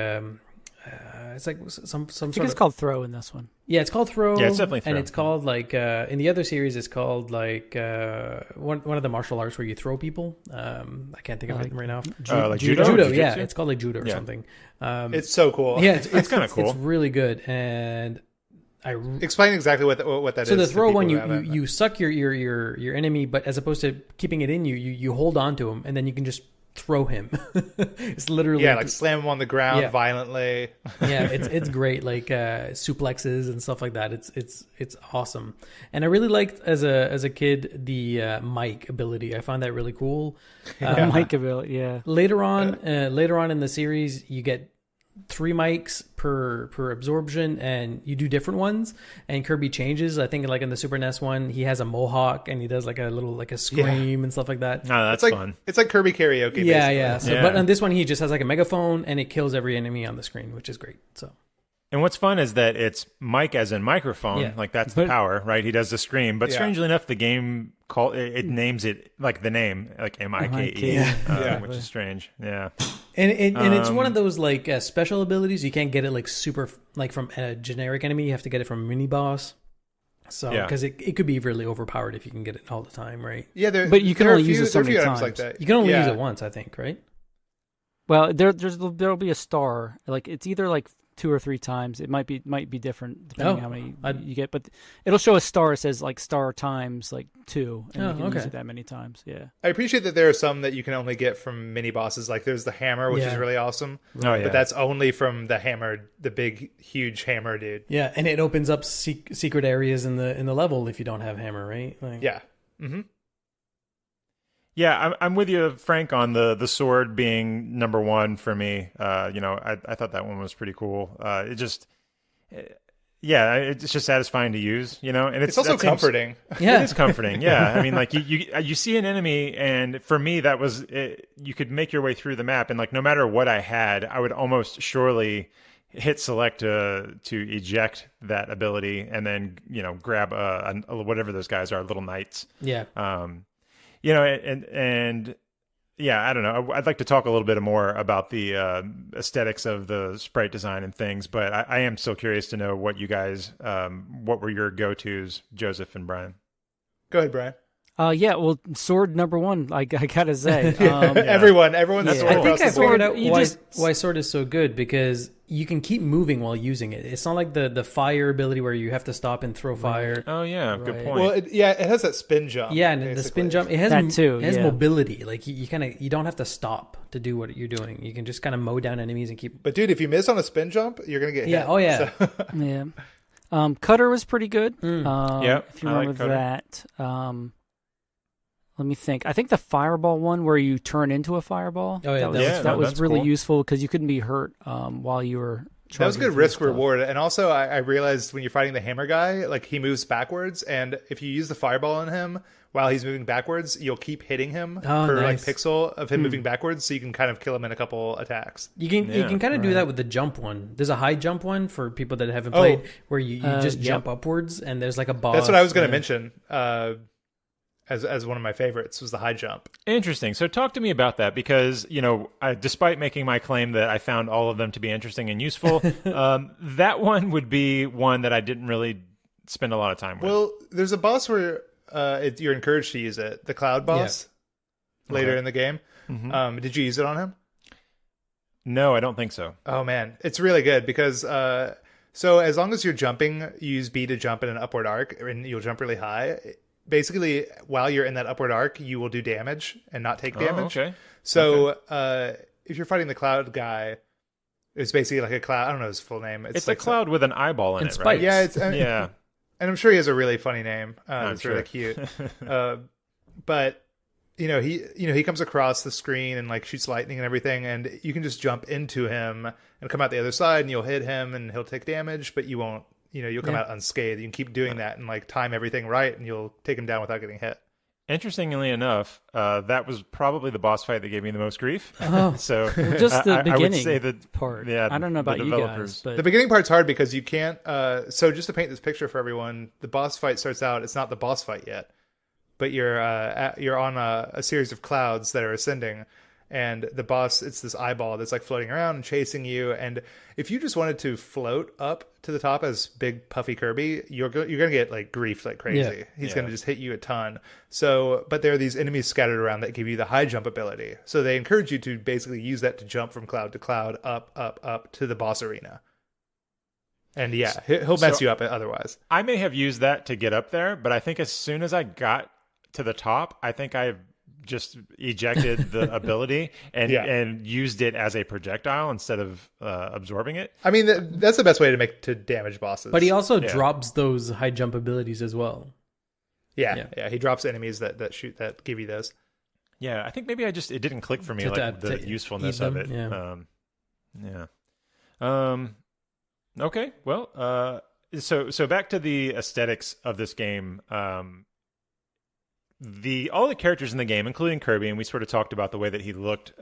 [SPEAKER 2] it's like some
[SPEAKER 4] I think it's called throw in this one.
[SPEAKER 2] Yeah, it's called throw.
[SPEAKER 1] Yeah, it's definitely throw.
[SPEAKER 2] And it's called like in the other series, it's called like one of the martial arts where you throw people. I can't think of it right now.
[SPEAKER 1] Like judo.
[SPEAKER 2] Judo,
[SPEAKER 1] Jiu-jitsu?
[SPEAKER 2] yeah, it's called like judo or something.
[SPEAKER 3] It's so cool.
[SPEAKER 2] Yeah,
[SPEAKER 1] it's kind of cool.
[SPEAKER 2] It's really good, and
[SPEAKER 3] Explain exactly what that is.
[SPEAKER 2] So the throw one, you suck your enemy, but as opposed to keeping it in you hold on to him, and then you can just throw him. It's literally
[SPEAKER 3] like slam him on the ground violently.
[SPEAKER 2] It's great, like suplexes and stuff like that. It's awesome, and I really liked as a kid the mic ability. I found that really cool.
[SPEAKER 4] Mic ability, yeah.
[SPEAKER 2] Later on in the series, you get 3 mics per absorption, and you do different ones, and Kirby changes. I think like in the Super NES one, he has a mohawk and he does like a little like a scream and stuff like that.
[SPEAKER 1] Oh, that's fun.
[SPEAKER 3] It's like Kirby karaoke.
[SPEAKER 2] Yeah. So, but on this one, he just has like a megaphone and it kills every enemy on the screen, which is great. So.
[SPEAKER 1] And what's fun is that it's mic as in microphone, like that's the power, right? He does the scream, but strangely enough, the game it names it like the name, like M-I-K-E, which is strange. Yeah,
[SPEAKER 2] and it's one of those like special abilities. You can't get it like super like from a generic enemy. You have to get it from a mini boss. So because it could be really overpowered if you can get it all the time, right?
[SPEAKER 3] Yeah,
[SPEAKER 4] but you can only use it so many times.
[SPEAKER 3] Like that.
[SPEAKER 2] You can only use it once, I think, right?
[SPEAKER 4] Well, there'll be a star. Like it's either like 2 or 3 times. It might be different depending how many you get, but it'll show a star. It says like star times like 2, and you can use it that many times. Yeah,
[SPEAKER 3] I appreciate that there are some that you can only get from mini bosses. Like there's the hammer, which is really awesome.
[SPEAKER 1] Oh yeah,
[SPEAKER 3] but that's only from the hammer, the big huge hammer dude.
[SPEAKER 2] Yeah, and it opens up secret areas in the level if you don't have hammer, right? Like,
[SPEAKER 3] yeah. Mm-hmm.
[SPEAKER 1] Yeah, I'm with you, Frank, on the sword being number 1 for me. I thought that one was pretty cool. It's just satisfying to use, and it's
[SPEAKER 3] also comforting.
[SPEAKER 2] Yeah,
[SPEAKER 1] it is comforting. Yeah, I mean, like you see an enemy, and for me that was it, you could make your way through the map, and like no matter what I had, I would almost surely hit select to eject that ability, and then grab whatever those guys are, little knights.
[SPEAKER 2] Yeah.
[SPEAKER 1] And I don't know. I'd like to talk a little bit more about the aesthetics of the sprite design and things, but I am still curious to know what you guys, what were your go-tos, Joseph and Brian?
[SPEAKER 3] Go ahead, Brian.
[SPEAKER 4] Well, sword number 1. I gotta say,
[SPEAKER 3] everyone's.
[SPEAKER 2] I think I figured out why sword is so good, because you can keep moving while using it. It's not like the fire ability where you have to stop and throw fire.
[SPEAKER 1] Oh yeah, good point.
[SPEAKER 3] Well, it has that spin jump.
[SPEAKER 2] Yeah, and the spin jump, it has
[SPEAKER 4] that too.
[SPEAKER 2] It has mobility. Like you don't have to stop to do what you're doing. You can just kind of mow down enemies and keep.
[SPEAKER 3] But dude, if you miss on a spin jump, you're gonna get hit.
[SPEAKER 2] Yeah. Oh yeah.
[SPEAKER 3] So.
[SPEAKER 4] Yeah. Cutter was pretty good. If you remember that. Let me think. I think the fireball one where you turn into a fireball.
[SPEAKER 2] Oh yeah,
[SPEAKER 4] that was really
[SPEAKER 1] cool.
[SPEAKER 4] useful because you couldn't be hurt while you were.
[SPEAKER 3] That was good risk reward, and also I realized when you're fighting the hammer guy, like he moves backwards, and if you use the fireball on him while he's moving backwards, you'll keep hitting him per like pixel of him moving backwards, so you can kind of kill him in a couple attacks.
[SPEAKER 2] You can kind of do that with the jump one. There's a high jump one for people that haven't played, where you just jump upwards, and there's like a boss.
[SPEAKER 3] That's what I was going to mention. As one of my favorites was the high jump.
[SPEAKER 1] Interesting. So talk to me about that, because, despite making my claim that I found all of them to be interesting and useful, that one would be one that I didn't really spend a lot of time with.
[SPEAKER 3] Well, there's a boss where you're encouraged to use it, the cloud boss, later in the game. Mm-hmm. Did you use it on him?
[SPEAKER 1] No, I don't think so.
[SPEAKER 3] Oh man, it's really good because so as long as you're jumping, you use B to jump in an upward arc, and you'll jump really high. Basically, while you're in that upward arc, you will do damage and not take damage.
[SPEAKER 1] Oh, okay.
[SPEAKER 3] So if you're fighting the cloud guy, it's basically like a cloud. I don't know his full name.
[SPEAKER 1] It's
[SPEAKER 3] like
[SPEAKER 1] a cloud with an eyeball in
[SPEAKER 2] and
[SPEAKER 1] it,
[SPEAKER 2] spikes.
[SPEAKER 1] right?
[SPEAKER 3] Yeah, it's
[SPEAKER 1] Yeah.
[SPEAKER 3] and I'm sure he has a really funny name. It's
[SPEAKER 1] sure.
[SPEAKER 3] really cute. But he comes across the screen and like shoots lightning and everything, and you can just jump into him and come out the other side, and you'll hit him and he'll take damage, but you won't. You'll come out unscathed. You can keep doing that and like time everything right, and you'll take him down without getting hit.
[SPEAKER 1] Interestingly enough, that was probably the boss fight that gave me the most grief.
[SPEAKER 4] Oh,
[SPEAKER 1] So
[SPEAKER 4] just the
[SPEAKER 1] I would
[SPEAKER 4] beginning
[SPEAKER 1] say that
[SPEAKER 4] part.
[SPEAKER 1] yeah,
[SPEAKER 4] I don't know
[SPEAKER 1] the
[SPEAKER 4] about you
[SPEAKER 1] developers.
[SPEAKER 4] guys, but
[SPEAKER 3] The beginning part's hard because you can't. So just to paint this picture for everyone, the boss fight starts out. It's not the boss fight yet, but you're on a series of clouds that are ascending, and the boss, it's this eyeball that's like floating around and chasing you. And if you just wanted to float up to the top as big puffy Kirby, you're gonna get like griefed like crazy.
[SPEAKER 2] Yeah.
[SPEAKER 3] He's gonna just hit you a ton. So, but there are these enemies scattered around that give you the high jump ability. So they encourage you to basically use that to jump from cloud to cloud, up to the boss arena. And yeah, he'll mess you up otherwise.
[SPEAKER 1] I may have used that to get up there, but I think as soon as I got to the top, I think I just ejected the ability and used it as a projectile instead of absorbing it.
[SPEAKER 3] I mean, that's the best way to damage bosses.
[SPEAKER 2] But he also drops those high jump abilities as well.
[SPEAKER 3] Yeah. He drops enemies that give you those.
[SPEAKER 1] Yeah, I think maybe it didn't click for me, the usefulness of it. Yeah. Okay, well, so back to the aesthetics of this game. All the characters in the game, including Kirby, and we sort of talked about the way that he looked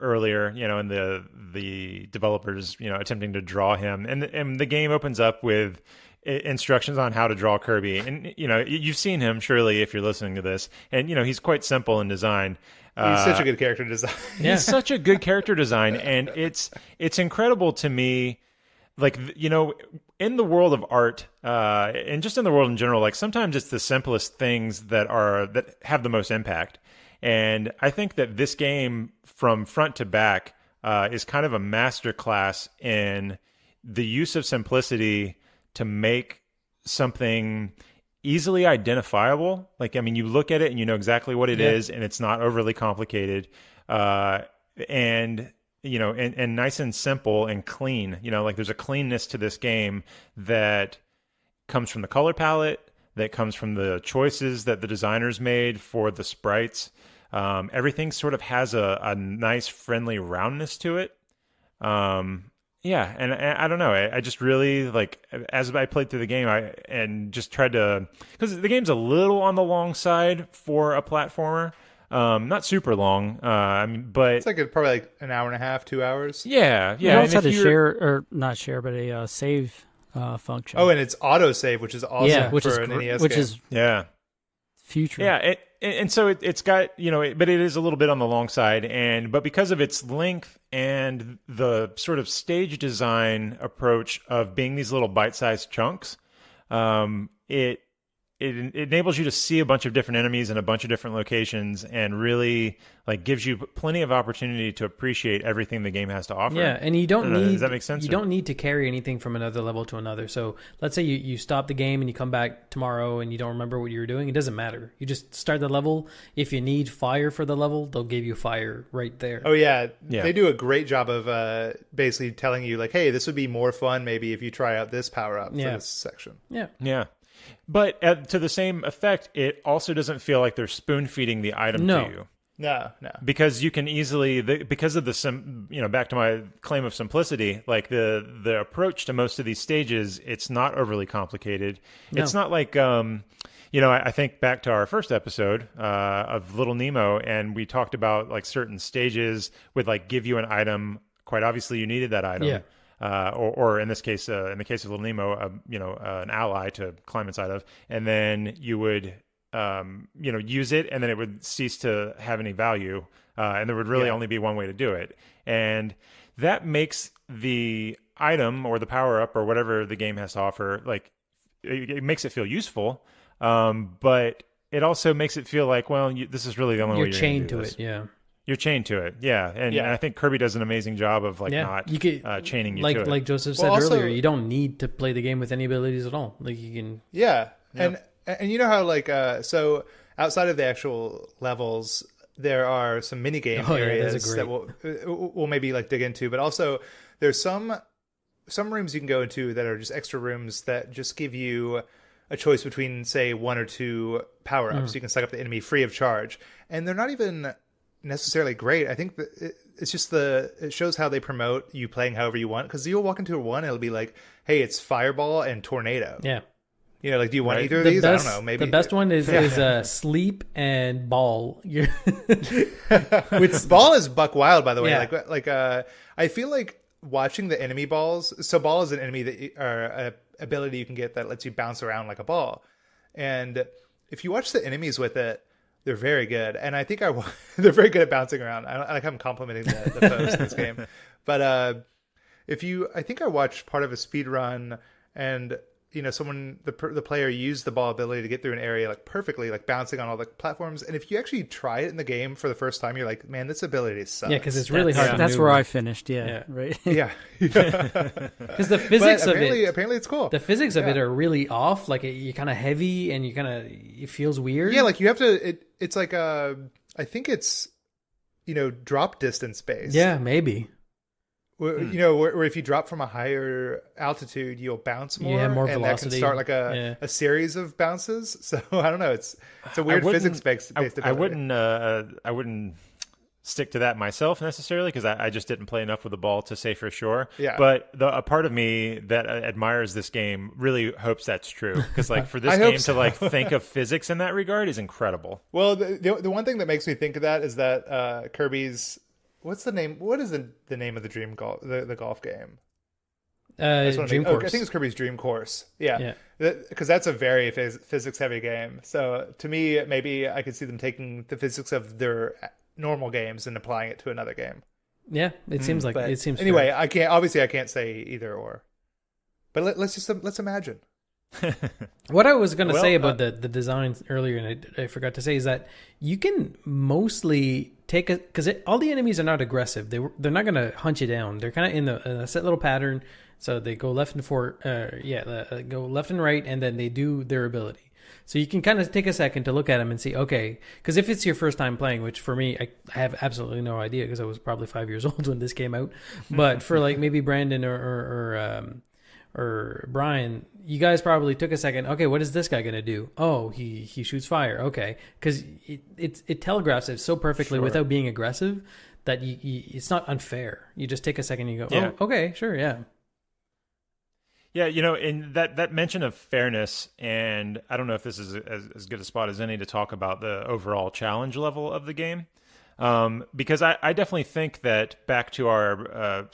[SPEAKER 1] earlier, and the developers, attempting to draw him, and the game opens up with instructions on how to draw Kirby, and you've seen him surely if you're listening to this, and he's quite simple in design.
[SPEAKER 3] He's such a good character design.
[SPEAKER 1] He's such a good character design, and it's incredible to me. Like, in the world of art, and just in the world in general, like sometimes it's the simplest things that have the most impact. And I think that this game, from front to back, is kind of a masterclass in the use of simplicity to make something easily identifiable. Like, I mean, you look at it and you know exactly what it is, and it's not overly complicated. And nice and simple and clean. Like there's a cleanness to this game that comes from the color palette, that comes from the choices that the designers made for the sprites. Everything sort of has a nice, friendly roundness to it. Yeah, and I don't know. I just really, like, as I played through the game, and just tried to, because the game's a little on the long side for a platformer. Not super long. But
[SPEAKER 3] it's like probably like an hour and a half, 2 hours.
[SPEAKER 1] Yeah.
[SPEAKER 4] You also had a share, or not share, but a save function.
[SPEAKER 3] Oh, and it's auto save, which is awesome for an NES
[SPEAKER 4] which
[SPEAKER 3] game.
[SPEAKER 4] is future.
[SPEAKER 1] Yeah, and so it's got, but it is a little bit on the long side, but because of its length and the sort of stage design approach of being these little bite-sized chunks, it enables you to see a bunch of different enemies in a bunch of different locations, and really like gives you plenty of opportunity to appreciate everything the game has to offer.
[SPEAKER 2] Yeah, and you don't need,
[SPEAKER 1] does that make sense?
[SPEAKER 2] You don't need to carry anything from another level to another. So let's say you stop the game and you come back tomorrow and you don't remember what you were doing. It doesn't matter. You just start the level. If you need fire for the level, they'll give you fire right there.
[SPEAKER 3] Oh yeah. They do a great job of basically telling you like, hey, this would be more fun maybe if you try out this power up for this section.
[SPEAKER 2] Yeah.
[SPEAKER 1] But to the same effect, it also doesn't feel like they're spoon feeding the item to you.
[SPEAKER 3] No.
[SPEAKER 1] Because you can easily, because of back to my claim of simplicity, like the approach to most of these stages, it's not overly complicated. No. It's not like, I think back to our first episode of Little Nemo, and we talked about like certain stages would like give you an item. Quite obviously, you needed that item.
[SPEAKER 2] Yeah.
[SPEAKER 1] Or in this case, in the case of Little Nemo, an ally to climb inside of, and then you would, use it, and then it would cease to have any value, and there would really only be one way to do it, and that makes the item or the power up or whatever the game has to offer, like it makes it feel useful, but it also makes it feel like, well, this is really the only way
[SPEAKER 2] you're
[SPEAKER 1] you're
[SPEAKER 2] chained
[SPEAKER 1] to
[SPEAKER 2] it. Yeah.
[SPEAKER 1] You're chained to it, yeah, and I think Kirby does an amazing job of not chaining you to it.
[SPEAKER 2] Like Joseph said earlier, you don't need to play the game with any abilities at all. Like you can,
[SPEAKER 3] and you know how so outside of the actual levels, there are some mini game areas that we'll maybe dig into, but also there's some rooms you can go into that are just extra rooms that just give you a choice between, say, 1 or 2 power-ups. You can suck up the enemy free of charge, and they're not even necessarily great. I think that it's just it shows how they promote you playing however you want, because you'll walk into a one and it'll be like, hey, it's fireball and tornado.
[SPEAKER 2] Yeah.
[SPEAKER 3] You know, do you want either of these? I don't know. Maybe
[SPEAKER 2] the best one is sleep and ball.
[SPEAKER 3] Which ball is buck wild, by the way. Yeah. I feel like watching the enemy balls. So ball is an enemy that ability you can get that lets you bounce around like a ball, and if you watch the enemies with it, they're very good. And I think they're very good at bouncing around. I'm complimenting the foes in this game, but I think I watched part of a speed run, and the player used the ball ability to get through an area perfectly, bouncing on all the platforms. And if you actually try it in the game for the first time, you're like, man, this ability sucks.
[SPEAKER 2] Yeah, because it's really hard to
[SPEAKER 4] That's where I finished, right?
[SPEAKER 3] Yeah.
[SPEAKER 2] Because the physics of it...
[SPEAKER 3] Apparently it's cool.
[SPEAKER 2] The physics of it are really off. You're kind of heavy, and it feels weird.
[SPEAKER 3] Yeah, you have to... It's like, I think it's, drop distance based.
[SPEAKER 2] Yeah, maybe.
[SPEAKER 3] Where if you drop from a higher altitude, you'll bounce more.
[SPEAKER 2] Yeah, more
[SPEAKER 3] and
[SPEAKER 2] velocity.
[SPEAKER 3] that can start a series of bounces. So I don't know. It's a weird physics based ability.
[SPEAKER 1] I wouldn't stick to that myself necessarily, because I just didn't play enough with the ball to say for sure.
[SPEAKER 3] Yeah.
[SPEAKER 1] But a part of me that admires this game really hopes that's true, because for this game to think of physics in that regard is incredible.
[SPEAKER 3] Well, the one thing that makes me think of that is that Kirby's. What's the name? What is the name of the dream golf? The golf game?
[SPEAKER 2] Dream Course.
[SPEAKER 3] I think it's Kirby's Dream Course. Yeah. Because that's a very physics heavy game. So to me, maybe I could see them taking the physics of their normal games and applying it to another game.
[SPEAKER 2] Yeah, it seems like it seems.
[SPEAKER 3] Anyway, fair. I can't say either or. But let's imagine.
[SPEAKER 2] What I was going to say about the design earlier, and I forgot to say, is that you can mostly take because all the enemies are not aggressive. They're not going to hunt you down. They're kind of in a set little pattern. So they go left and go left and right, and then they do their ability. So you can kind of take a second to look at them and see, okay, because if it's your first time playing, which for me, I have absolutely no idea because I was probably 5 years old when this came out. But for maybe Brandon or Brian, you guys probably took a second. Okay, what is this guy going to do? Oh, he shoots fire. Okay, because it telegraphs it so perfectly without being aggressive that it's not unfair. You just take a second and you go, oh, okay, sure, yeah.
[SPEAKER 1] Yeah, in that mention of fairness, and I don't know if this is as good a spot as any to talk about the overall challenge level of the game, because I definitely think that back to our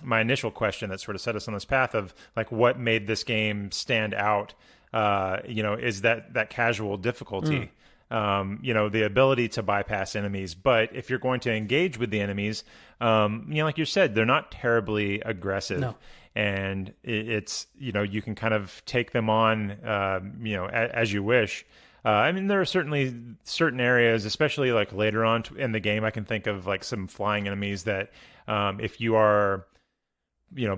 [SPEAKER 1] my initial question that sort of set us on this path of what made this game stand out, is that casual difficulty, the ability to bypass enemies. But if you're going to engage with the enemies, like you said, they're not terribly aggressive.
[SPEAKER 2] No.
[SPEAKER 1] And it's, you can kind of take them on, as you wish. There are certainly certain areas, especially later on in the game, I can think of some flying enemies that if you are,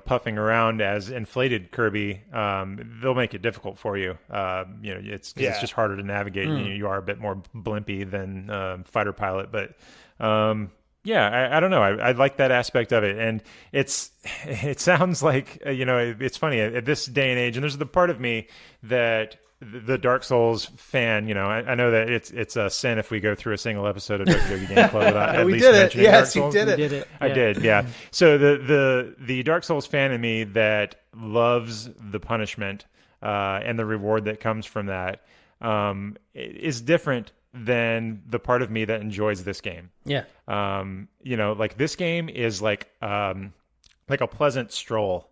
[SPEAKER 1] puffing around as inflated Kirby, they'll make it difficult for you. It's just harder to navigate. You are a bit more blimpy than fighter pilot, but I don't know. I like that aspect of it, and it sounds like it's funny at this day and age. And there's the part of me that the Dark Souls fan, I know that it's a sin if we go through a single episode of Doki Doki Game Club without at least mentioning Dark Souls.
[SPEAKER 3] Yes, you did it.
[SPEAKER 1] I did, yeah. So the Dark Souls fan in me that loves the punishment and the reward that comes from that is different than the part of me that enjoys this game.
[SPEAKER 2] Yeah.
[SPEAKER 1] This game is like a pleasant stroll,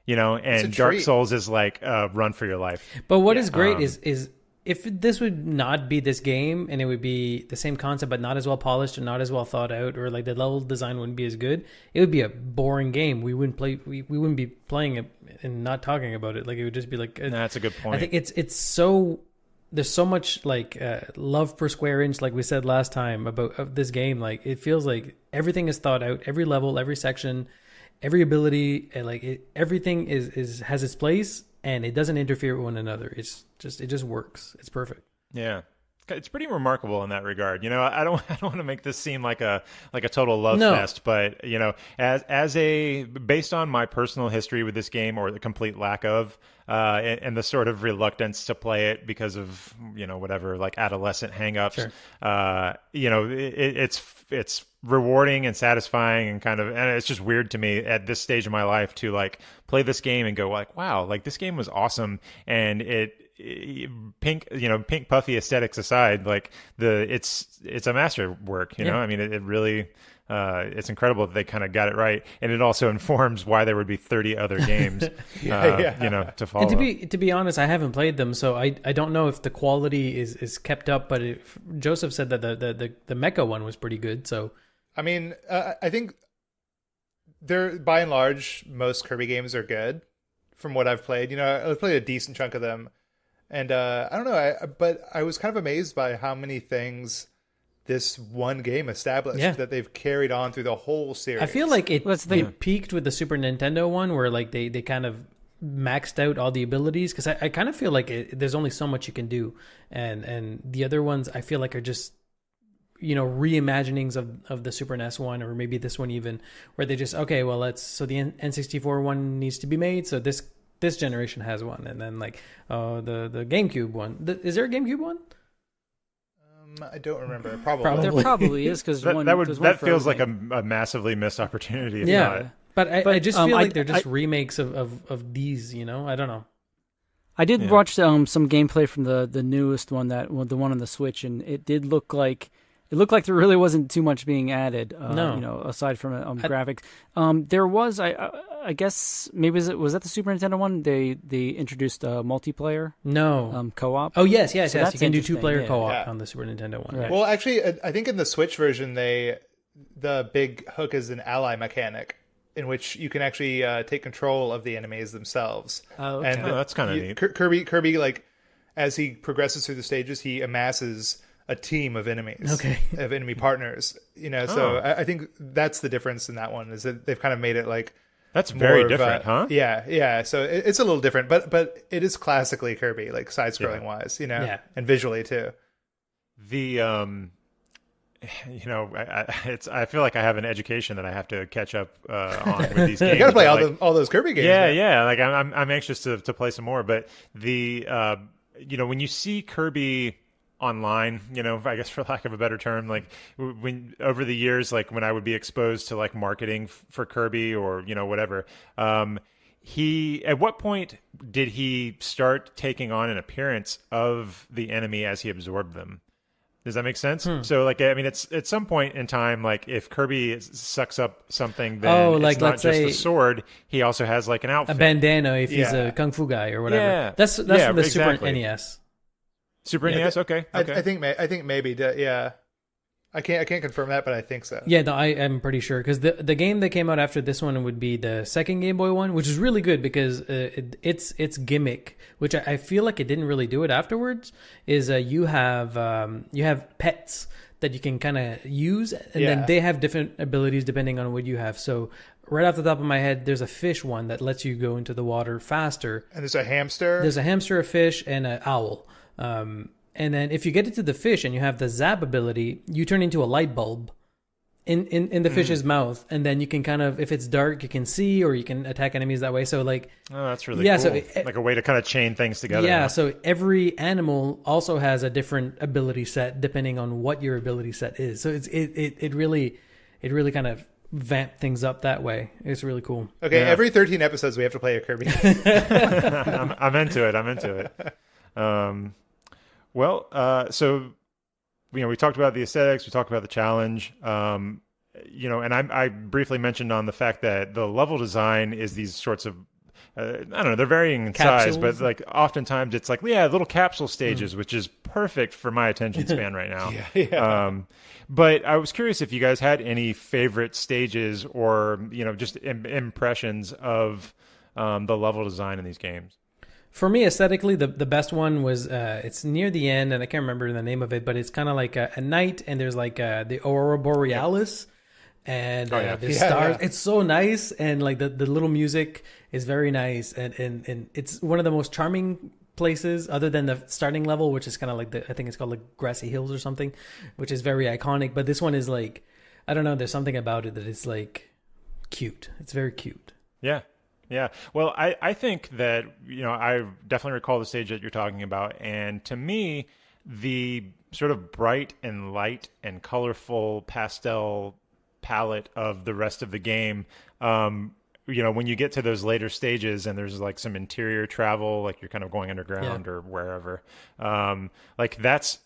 [SPEAKER 1] and Dark Souls is run for your life.
[SPEAKER 2] But what is great is if this would not be this game and it would be the same concept but not as well polished or not as well thought out, or the level design wouldn't be as good, it would be a boring game. We wouldn't be playing it and not talking about it. It would just be
[SPEAKER 1] that's a good point.
[SPEAKER 2] I think it's so there's so much like love per square inch, like we said last time about of this game. Like it feels like everything is thought out, every level, every section, every ability, and like everything is has its place, and it doesn't interfere with one another. It just works. It's perfect.
[SPEAKER 1] Yeah. It's pretty remarkable in that regard. I don't want to make this seem like a total love fest, but as a based on my personal history with this game, or the complete lack of, and the sort of reluctance to play it because of whatever, like adolescent hangups. Sure. It's rewarding and satisfying and and it's just weird to me at this stage of my life to like play this game and go like, wow, like this game was awesome, and pink puffy aesthetics aside, like it's a masterwork. I mean, it really it's incredible that they kind of got it right, and it also informs why there would be 30 other games to follow.
[SPEAKER 2] And to be honest, I haven't played them, so I don't know if the quality is kept up, but Joseph said that the mecha one was pretty good. So
[SPEAKER 3] I mean, I think they're, by and large, most Kirby games are good from what I've played. I've played a decent chunk of them. And I don't know, but I was kind of amazed by how many things this one game established that they've carried on through the whole series.
[SPEAKER 2] I feel like it peaked with the Super Nintendo one, where like they kind of maxed out all the abilities, because I kind of feel like there's only so much you can do, and the other ones I feel like are just reimaginings of the Super NES one, or maybe this one even, where they just, okay, well, so the N64 one needs to be made, so this generation has one, and then like the GameCube one. Is there a GameCube one?
[SPEAKER 3] I don't remember. Probably.
[SPEAKER 4] There probably is, because
[SPEAKER 1] that feels like a massively missed opportunity.
[SPEAKER 2] But I just feel like they're just remakes of these. I don't know.
[SPEAKER 4] I did watch some gameplay from the newest one, the one on the Switch, and it did look like. It looked like there really wasn't too much being added, aside from graphics. There was, I guess, maybe was that the Super Nintendo one? They introduced multiplayer.
[SPEAKER 2] No,
[SPEAKER 4] co-op.
[SPEAKER 2] Oh yes. You can do 2-player co-op on the Super Nintendo one.
[SPEAKER 3] Right. Well, actually, I think in the Switch version, the big hook is an ally mechanic, in which you can actually take control of the enemies themselves.
[SPEAKER 4] Oh, okay.
[SPEAKER 3] And
[SPEAKER 1] that's kind of neat.
[SPEAKER 3] Kirby, like as he progresses through the stages, he amasses a team of enemies, of enemy partners, so I think that's the difference in that one, is that they've kind of made it like
[SPEAKER 1] that's very different, huh?
[SPEAKER 3] Yeah. So it's a little different, but it is classically Kirby, like side-scrolling wise, and visually too.
[SPEAKER 1] The I feel like I have an education that I have to catch up on with these games.
[SPEAKER 3] You got to play all those Kirby games.
[SPEAKER 1] Yeah. Like I'm anxious to play some more, but the when you see Kirby online, I guess for lack of a better term, like when over the years, like when I would be exposed to like marketing for Kirby or whatever, at what point did he start taking on an appearance of the enemy as he absorbed them? Does that make sense? So like, I mean, it's at some point in time, like if Kirby sucks up something, then it's not just the sword. He also has like an outfit,
[SPEAKER 2] a bandana if he's a kung fu guy or whatever. Yeah. That's from the
[SPEAKER 1] exactly.
[SPEAKER 2] Super NES.
[SPEAKER 1] Super NES, okay.
[SPEAKER 3] I think maybe, yeah. I can't confirm that, but I think so.
[SPEAKER 2] Yeah, no, I'm pretty sure, because the game that came out after this one would be the second Game Boy one, which is really good because its gimmick, which I feel like it didn't really do it afterwards, is you have pets that you can kind of use, and then they have different abilities depending on what you have. So right off the top of my head, there's a fish one that lets you go into the water faster.
[SPEAKER 3] And there's a hamster.
[SPEAKER 2] There's a hamster, a fish, and an owl. And then if you get into the fish and you have the zap ability, you turn into a light bulb in the fish's mouth, and then you can kind of, if it's dark, you can see, or you can attack enemies that way. So like,
[SPEAKER 1] oh, that's really cool. So like a way to kind of chain things together.
[SPEAKER 2] Yeah. So every animal also has a different ability set depending on what your ability set is. So it really kind of vamp things up that way. It's really cool.
[SPEAKER 3] Okay. Yeah. Every 13 episodes we have to play a Kirby.
[SPEAKER 1] I'm into it. So, we talked about the aesthetics, we talked about the challenge, and I briefly mentioned on the fact that the level design is these sorts of, I don't know, they're varying in size, but like oftentimes it's like, little capsule stages, which is perfect for my attention span right now. But I was curious if you guys had any favorite stages or, just impressions of the level design in these games.
[SPEAKER 2] For me, aesthetically, the best one was it's near the end, and I can't remember the name of it, but it's kind of like a night, and there's like the aurora borealis, and the stars. Yeah. It's so nice, and like the little music is very nice, and it's one of the most charming places, other than the starting level, which is kind of like I think it's called like Grassy Hills or something, which is very iconic. But this one is like, I don't know, there's something about it that is like cute. It's very cute.
[SPEAKER 1] Yeah. Yeah. Well, I think that, I definitely recall the stage that you're talking about. And to me, the sort of bright and light and colorful pastel palette of the rest of the game, when you get to those later stages and there's like some interior travel, like you're kind of going underground or wherever, like that's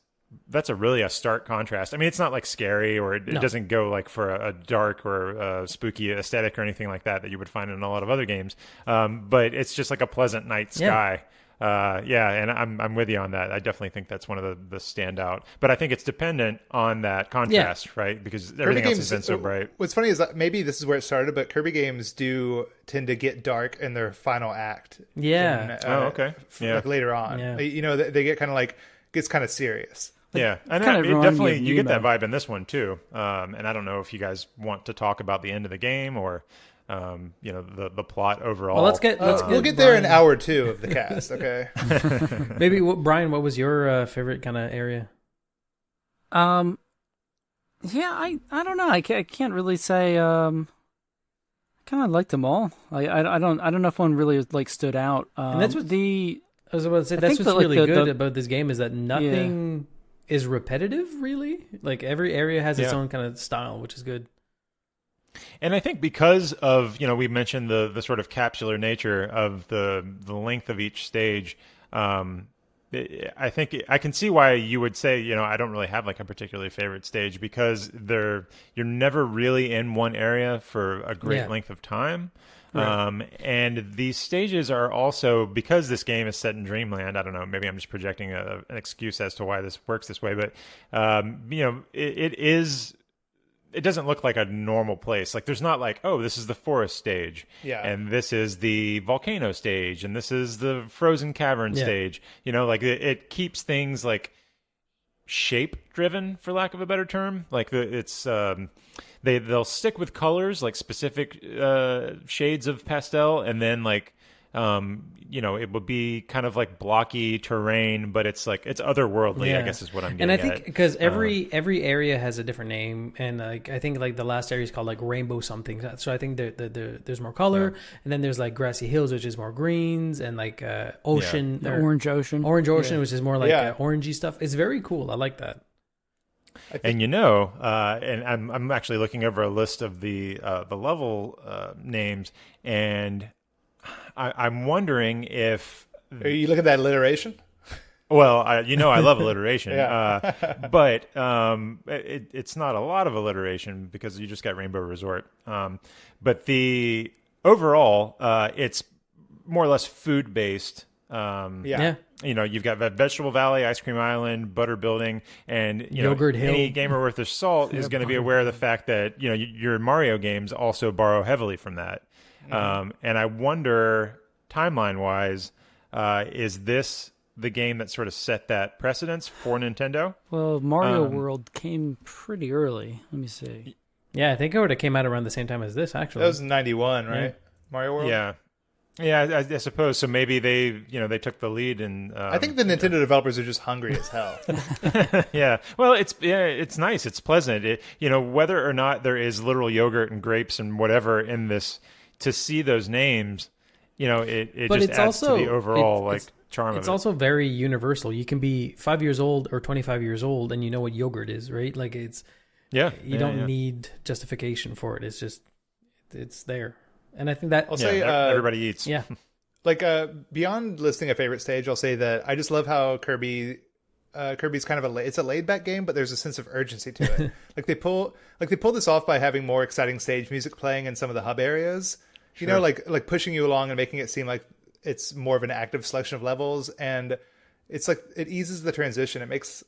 [SPEAKER 1] a stark contrast. I mean, it's not like scary, or it doesn't go like for a dark or a spooky aesthetic or anything like that you would find in a lot of other games. But it's just like a pleasant night sky. And I'm with you on that. I definitely think that's one of the standout. But I think it's dependent on that contrast, right? Because everything else has been so bright.
[SPEAKER 3] What's funny is that maybe this is where it started, but Kirby games do tend to get dark in their final act.
[SPEAKER 2] Yeah.
[SPEAKER 3] Like later on. Yeah. They get kind of like, gets kind of serious.
[SPEAKER 1] Yeah, and it definitely, you get that vibe in this one too. And I don't know if you guys want to talk about the end of the game or, the plot overall.
[SPEAKER 2] Well,
[SPEAKER 3] we'll get there in hour 2 of the cast. Okay.
[SPEAKER 2] Maybe Brian, what was your favorite kind of area?
[SPEAKER 4] I don't know. I can't really say. I kind of liked them all. I don't know if one really like stood out.
[SPEAKER 2] And that's what I was about to say. That's what's really good about this game, is that nothing is repetitive, really. Like every area has its own kind of style, which is good.
[SPEAKER 1] And I think because of, we mentioned the sort of capsular nature of the length of each stage, I think I can see why you would say, I don't really have like a particularly favorite stage, because you're never really in one area for a great length of time. Right. And these stages are also, because this game is set in Dreamland, I don't know, maybe I'm just projecting an excuse as to why this works this way, but, it doesn't look like a normal place. Like there's not like, oh, this is the forest stage, and this is the volcano stage, and this is the frozen cavern stage. Like it keeps things like shape driven, for lack of a better term. Like they'll stick with colors, like specific shades of pastel, and then like it would be kind of like blocky terrain, but it's like it's otherworldly. I guess is what I'm getting at.
[SPEAKER 2] And I think because every area has a different name, and like I think like the last area is called like rainbow something. So I think there's more color, and then there's like Grassy Hills, which is more greens, and like ocean,
[SPEAKER 4] Orange Ocean,
[SPEAKER 2] which is more like orangey stuff. It's very cool. I like that.
[SPEAKER 1] And and I'm actually looking over a list of the level names, and I'm wondering if...
[SPEAKER 3] Are you looking at that alliteration?
[SPEAKER 1] Well, I love alliteration, but it's not a lot of alliteration because you just got Rainbow Resort. But the overall, it's more or less food-based. You've got Vegetable Valley, Ice Cream Island, Butter Building, and
[SPEAKER 2] Yogurt Hill.
[SPEAKER 1] Any gamer worth their salt is going to be aware of the fact that your Mario games also borrow heavily from that. And I wonder, timeline-wise, is this the game that sort of set that precedence for Nintendo?
[SPEAKER 4] Well, Mario World came pretty early. Let me see.
[SPEAKER 2] Yeah, I think it would have came out around the same time as this, actually.
[SPEAKER 3] That was 91, right? Mario World?
[SPEAKER 1] Yeah, I suppose. So maybe they took the lead. And
[SPEAKER 3] I think the Nintendo developers are just hungry as hell.
[SPEAKER 1] Yeah. Well, it's nice. It's pleasant. Whether or not there is literal yogurt and grapes and whatever in this, to see those names, it
[SPEAKER 2] but
[SPEAKER 1] just
[SPEAKER 2] it's
[SPEAKER 1] adds
[SPEAKER 2] also,
[SPEAKER 1] to the overall charm of it.
[SPEAKER 2] It's also very universal. You can be 5 years old or 25 years old and you know what yogurt is, right? Like you don't need justification for it. It's just, it's there. And I think that...
[SPEAKER 3] I'll say...
[SPEAKER 1] everybody eats.
[SPEAKER 2] Yeah.
[SPEAKER 3] Like, beyond listing a favorite stage, I'll say that I just love how Kirby's kind of it's a laid back game, but there's a sense of urgency to it. They pull this off by having more exciting stage music playing in some of the hub areas.
[SPEAKER 1] Sure.
[SPEAKER 3] Like pushing you along and making it seem like it's more of an active selection of levels, and it's like it eases the transition. It makes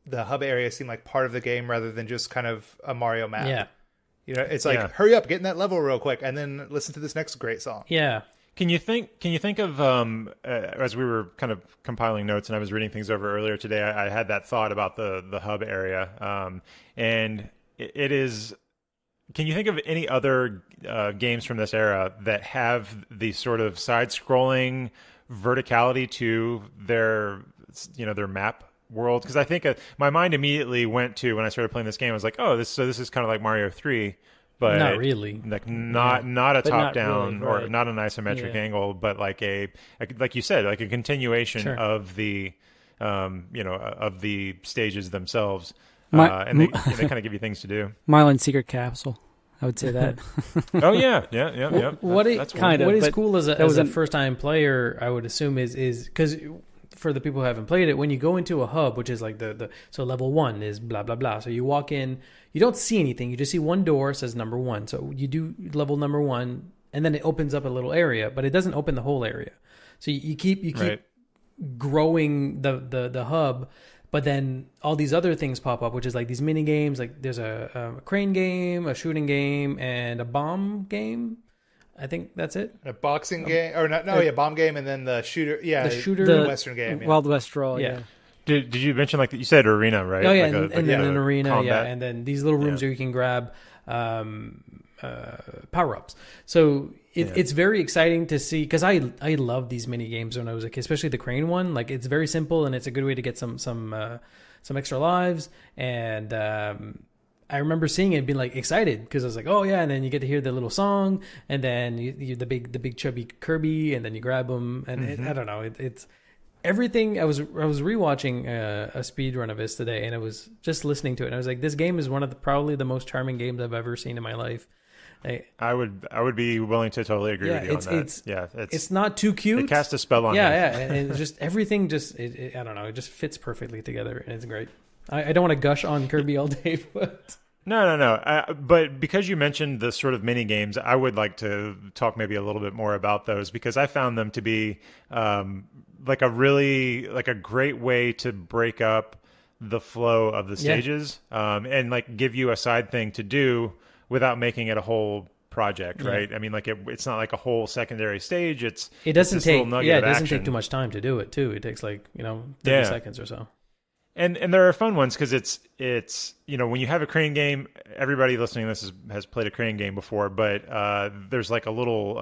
[SPEAKER 3] the hub area seem like part of the game rather than just kind of a Mario map.
[SPEAKER 2] Yeah.
[SPEAKER 3] It's like hurry up, get in that level real quick, and then listen to this next great song.
[SPEAKER 2] Yeah.
[SPEAKER 1] Can you think of as we were kind of compiling notes and I was reading things over earlier today, I had that thought about the hub area, and it is. Can you think of any other games from this era that have the sort of side-scrolling verticality to their map world? Because I think my mind immediately went to, when I started playing this game, I was like, oh, this is kind of like Mario 3. But
[SPEAKER 2] not really,
[SPEAKER 1] like not a top down
[SPEAKER 4] really, right.
[SPEAKER 1] or not an isometric angle, but like like you said, like a continuation of the of the stages themselves, and they kind of give you things to do.
[SPEAKER 4] Mylan Secret Capsule, I would say that.
[SPEAKER 1] Oh yeah.
[SPEAKER 2] What is cool as a first time player, I would assume is because for the people who haven't played it, when you go into a hub, which is like so level 1 is blah blah blah. So you walk in, you don't see anything. You just see one door, says number 1. So you do level number 1, and then it opens up a little area, but it doesn't open the whole area. So you keep
[SPEAKER 1] right.
[SPEAKER 2] growing the hub, but then all these other things pop up, which is like these mini games. Like there's a crane game, a shooting game, and a bomb game. I think that's it.
[SPEAKER 3] A boxing game, or bomb game, and then the shooter. Yeah, the Western game. Yeah.
[SPEAKER 4] Wild West Draw. Yeah.
[SPEAKER 1] Did you mention, like you said, arena, right?
[SPEAKER 2] Oh yeah,
[SPEAKER 1] like
[SPEAKER 2] and then an arena,
[SPEAKER 1] combat.
[SPEAKER 2] and then these little rooms where you can grab power-ups. So it's very exciting to see, because I loved these mini games when I was a kid, especially the crane one. Like it's very simple and it's a good way to get some extra lives. And I remember seeing it and being like excited because I was like, oh yeah, and then you get to hear the little song, and then you the big chubby Kirby, and then you grab him, and I don't know, it's everything. I was rewatching a speed run of this today, and I was just listening to it, and I was like, this game is one of probably the most charming games I've ever seen in my life.
[SPEAKER 1] I would be willing to totally agree with you on that.
[SPEAKER 2] It's not too cute.
[SPEAKER 1] It cast a spell on me.
[SPEAKER 2] And it's just everything. I don't know. It just fits perfectly together, and it's great. I don't want to gush on Kirby all day, but
[SPEAKER 1] no. But because you mentioned the sort of mini games, I would like to talk maybe a little bit more about those, because I found them to be like a great way to break up the flow of the stages, and like give you a side thing to do without making it a whole project, right? I mean, like it's not like a whole secondary stage. It doesn't
[SPEAKER 2] take too much time to do it too. It takes like 30 seconds or so.
[SPEAKER 1] And there are fun ones because it's when you have a crane game, everybody listening to this has played a crane game before, but there's like a little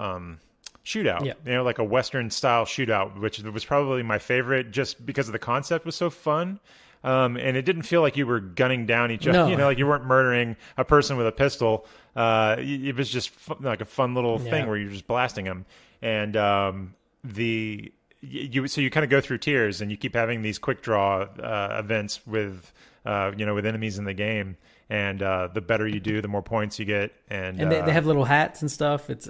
[SPEAKER 1] shootout, like a Western style shootout, which was probably my favorite just because of the concept was so fun. And it didn't feel like you were gunning down each other, like you weren't murdering a person with a pistol. It was just like a fun little thing where you're just blasting them. And so you kind of go through tiers, and you keep having these quick draw events with enemies in the game, and the better you do, the more points you get. And
[SPEAKER 2] they have little hats and stuff. It's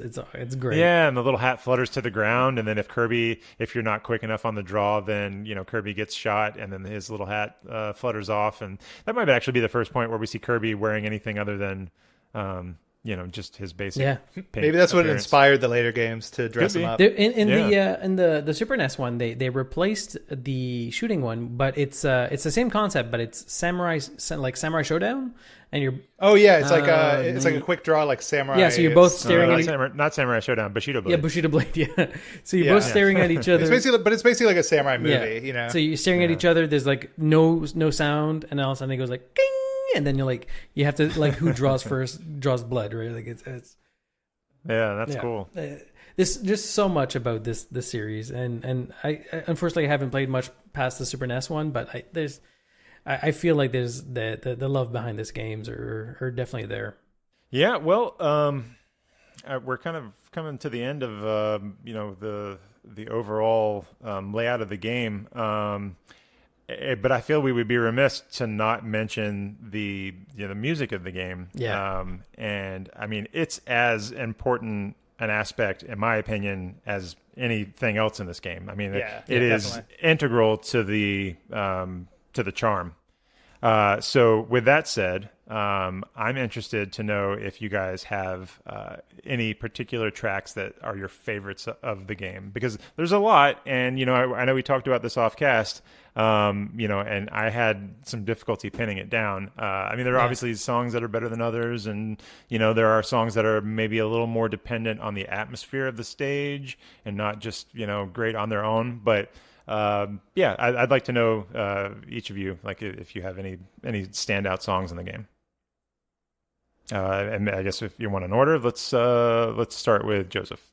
[SPEAKER 2] great.
[SPEAKER 1] Yeah, and the little hat flutters to the ground, and then if you're not quick enough on the draw, then Kirby gets shot, and then his little hat flutters off, and that might actually be the first point where we see Kirby wearing anything other than just his basic.
[SPEAKER 3] Yeah, maybe that's what inspired the later games to dress him up.
[SPEAKER 2] In the Super NES one, they replaced the shooting one, but it's the same concept, but it's Samurai Showdown, and you're it's like a quick draw like Samurai. Yeah, so you're both staring at
[SPEAKER 1] not Samurai Showdown, Bushido Blade.
[SPEAKER 2] Yeah, Bushido Blade. Yeah, so you're both staring at each other.
[SPEAKER 3] It's basically like a samurai movie,
[SPEAKER 2] So you're staring at each other. There's like no sound, and all of a sudden it goes like ding. And then you have to who draws first draws blood, right? Like it's
[SPEAKER 1] that's cool.
[SPEAKER 2] This just so much about this series, and I unfortunately I haven't played much past the Super NES one, but I feel like there's the love behind this games are definitely there.
[SPEAKER 1] Yeah, well, we're kind of coming to the end of the overall layout of the game. But I feel we would be remiss to not mention the music of the game.
[SPEAKER 2] Yeah.
[SPEAKER 1] And I mean, it's as important an aspect, in my opinion, as anything else in this game. I mean, it is integral to the charm. So with that said, I'm interested to know if you guys have any particular tracks that are your favorites of the game, because there's a lot, and I know we talked about this off cast, and I had some difficulty pinning it down. I mean, there are obviously songs that are better than others, and there are songs that are maybe a little more dependent on the atmosphere of the stage and not just great on their own, but. I'd like to know each of you, like, if you have any standout songs in the game. And I guess if you want an order, let's start with Joseph.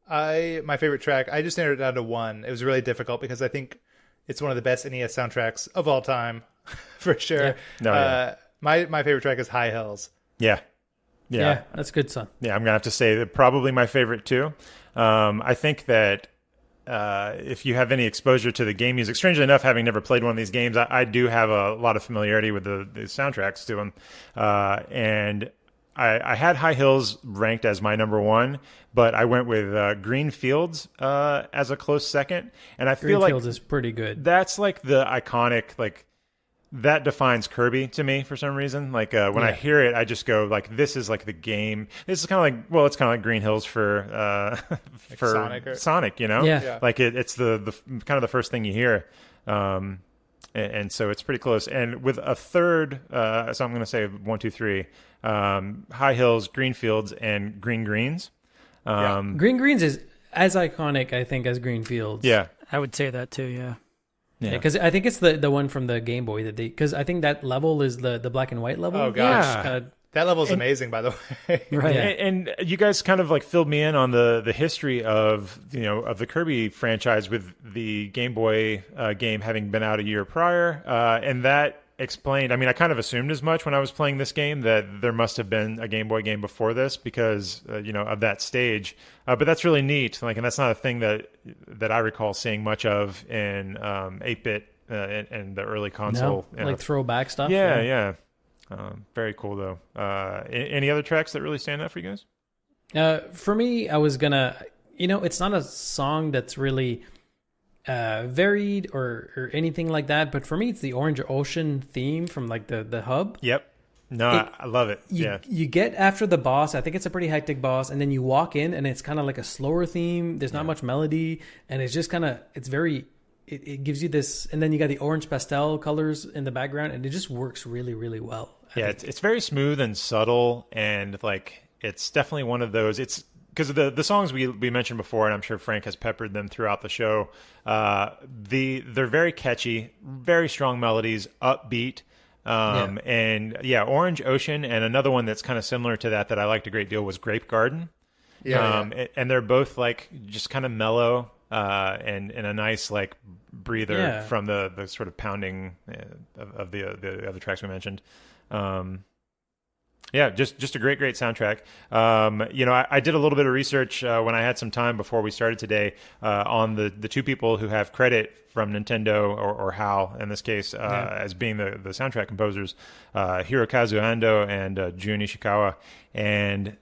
[SPEAKER 3] My favorite track, I just narrowed it down to one. It was really difficult because I think it's one of the best NES soundtracks of all time, for sure. My favorite track is High Hills.
[SPEAKER 2] Yeah, that's good, son.
[SPEAKER 1] Yeah, I'm gonna have to say that probably my favorite too. I think that. If you have any exposure to the game music, strangely enough, having never played one of these games, I do have a lot of familiarity with the soundtracks to them. And I had High Hills ranked as my number one, but I went with Green Fields as a close second. And I feel
[SPEAKER 2] Green Fields is pretty good.
[SPEAKER 1] That's like the iconic, like, that defines Kirby to me for some reason. Like when I hear it, I just go like, "This is like the game." This is kind of like, well, it's kind of like Green Hills for Sonic,
[SPEAKER 2] Yeah.
[SPEAKER 1] Like it's the kind of the first thing you hear, and so it's pretty close. And with a third, so I'm going to say 1, 2, 3, High Hills, Green Fields, and Green Greens.
[SPEAKER 2] Green Greens is as iconic, I think, as Green Fields.
[SPEAKER 1] Yeah,
[SPEAKER 4] I would say that too. Yeah.
[SPEAKER 2] Yeah, because I think it's the one from the Game Boy because I think that level is the black and white level.
[SPEAKER 3] Oh gosh, that level is
[SPEAKER 1] and,
[SPEAKER 3] amazing, by the way.
[SPEAKER 2] Right,
[SPEAKER 1] and you guys kind of like filled me in on the history of of the Kirby franchise with the Game Boy game having been out a year prior, and that explained. I mean, I kind of assumed as much when I was playing this game that there must have been a Game Boy game before this because of that stage. But that's really neat. Like, and that's not a thing that I recall seeing much of in 8-bit and the early console.
[SPEAKER 2] Like throwback stuff.
[SPEAKER 1] Yeah. Very cool though. Any other tracks that really stand out for you
[SPEAKER 2] guys? For me, I was gonna. It's not a song that's really varied or anything like that, but for me it's the Orange Ocean theme from like the hub.
[SPEAKER 1] Yep. No, I love it.
[SPEAKER 2] You get after the boss. I think it's a pretty hectic boss, and then you walk in and it's kind of like a slower theme. There's not much melody, and it's just kind of it gives you this, and then you got the orange pastel colors in the background, and it just works really, really well.
[SPEAKER 1] It's very smooth and subtle, and like it's definitely one of those. It's because of the songs we mentioned before, and I'm sure Frank has peppered them throughout the show. They're very catchy, very strong melodies, upbeat, and Orange Ocean, and another one that's kind of similar to that I liked a great deal was Grape Garden. And they're both like just kind of mellow and a nice like breather from the sort of pounding of the other tracks we mentioned. Just a great soundtrack. I did a little bit of research when I had some time before we started today on the two people who have credit from Nintendo or HAL in this case as being the soundtrack composers, Hirokazu Ando and Jun Ishikawa. And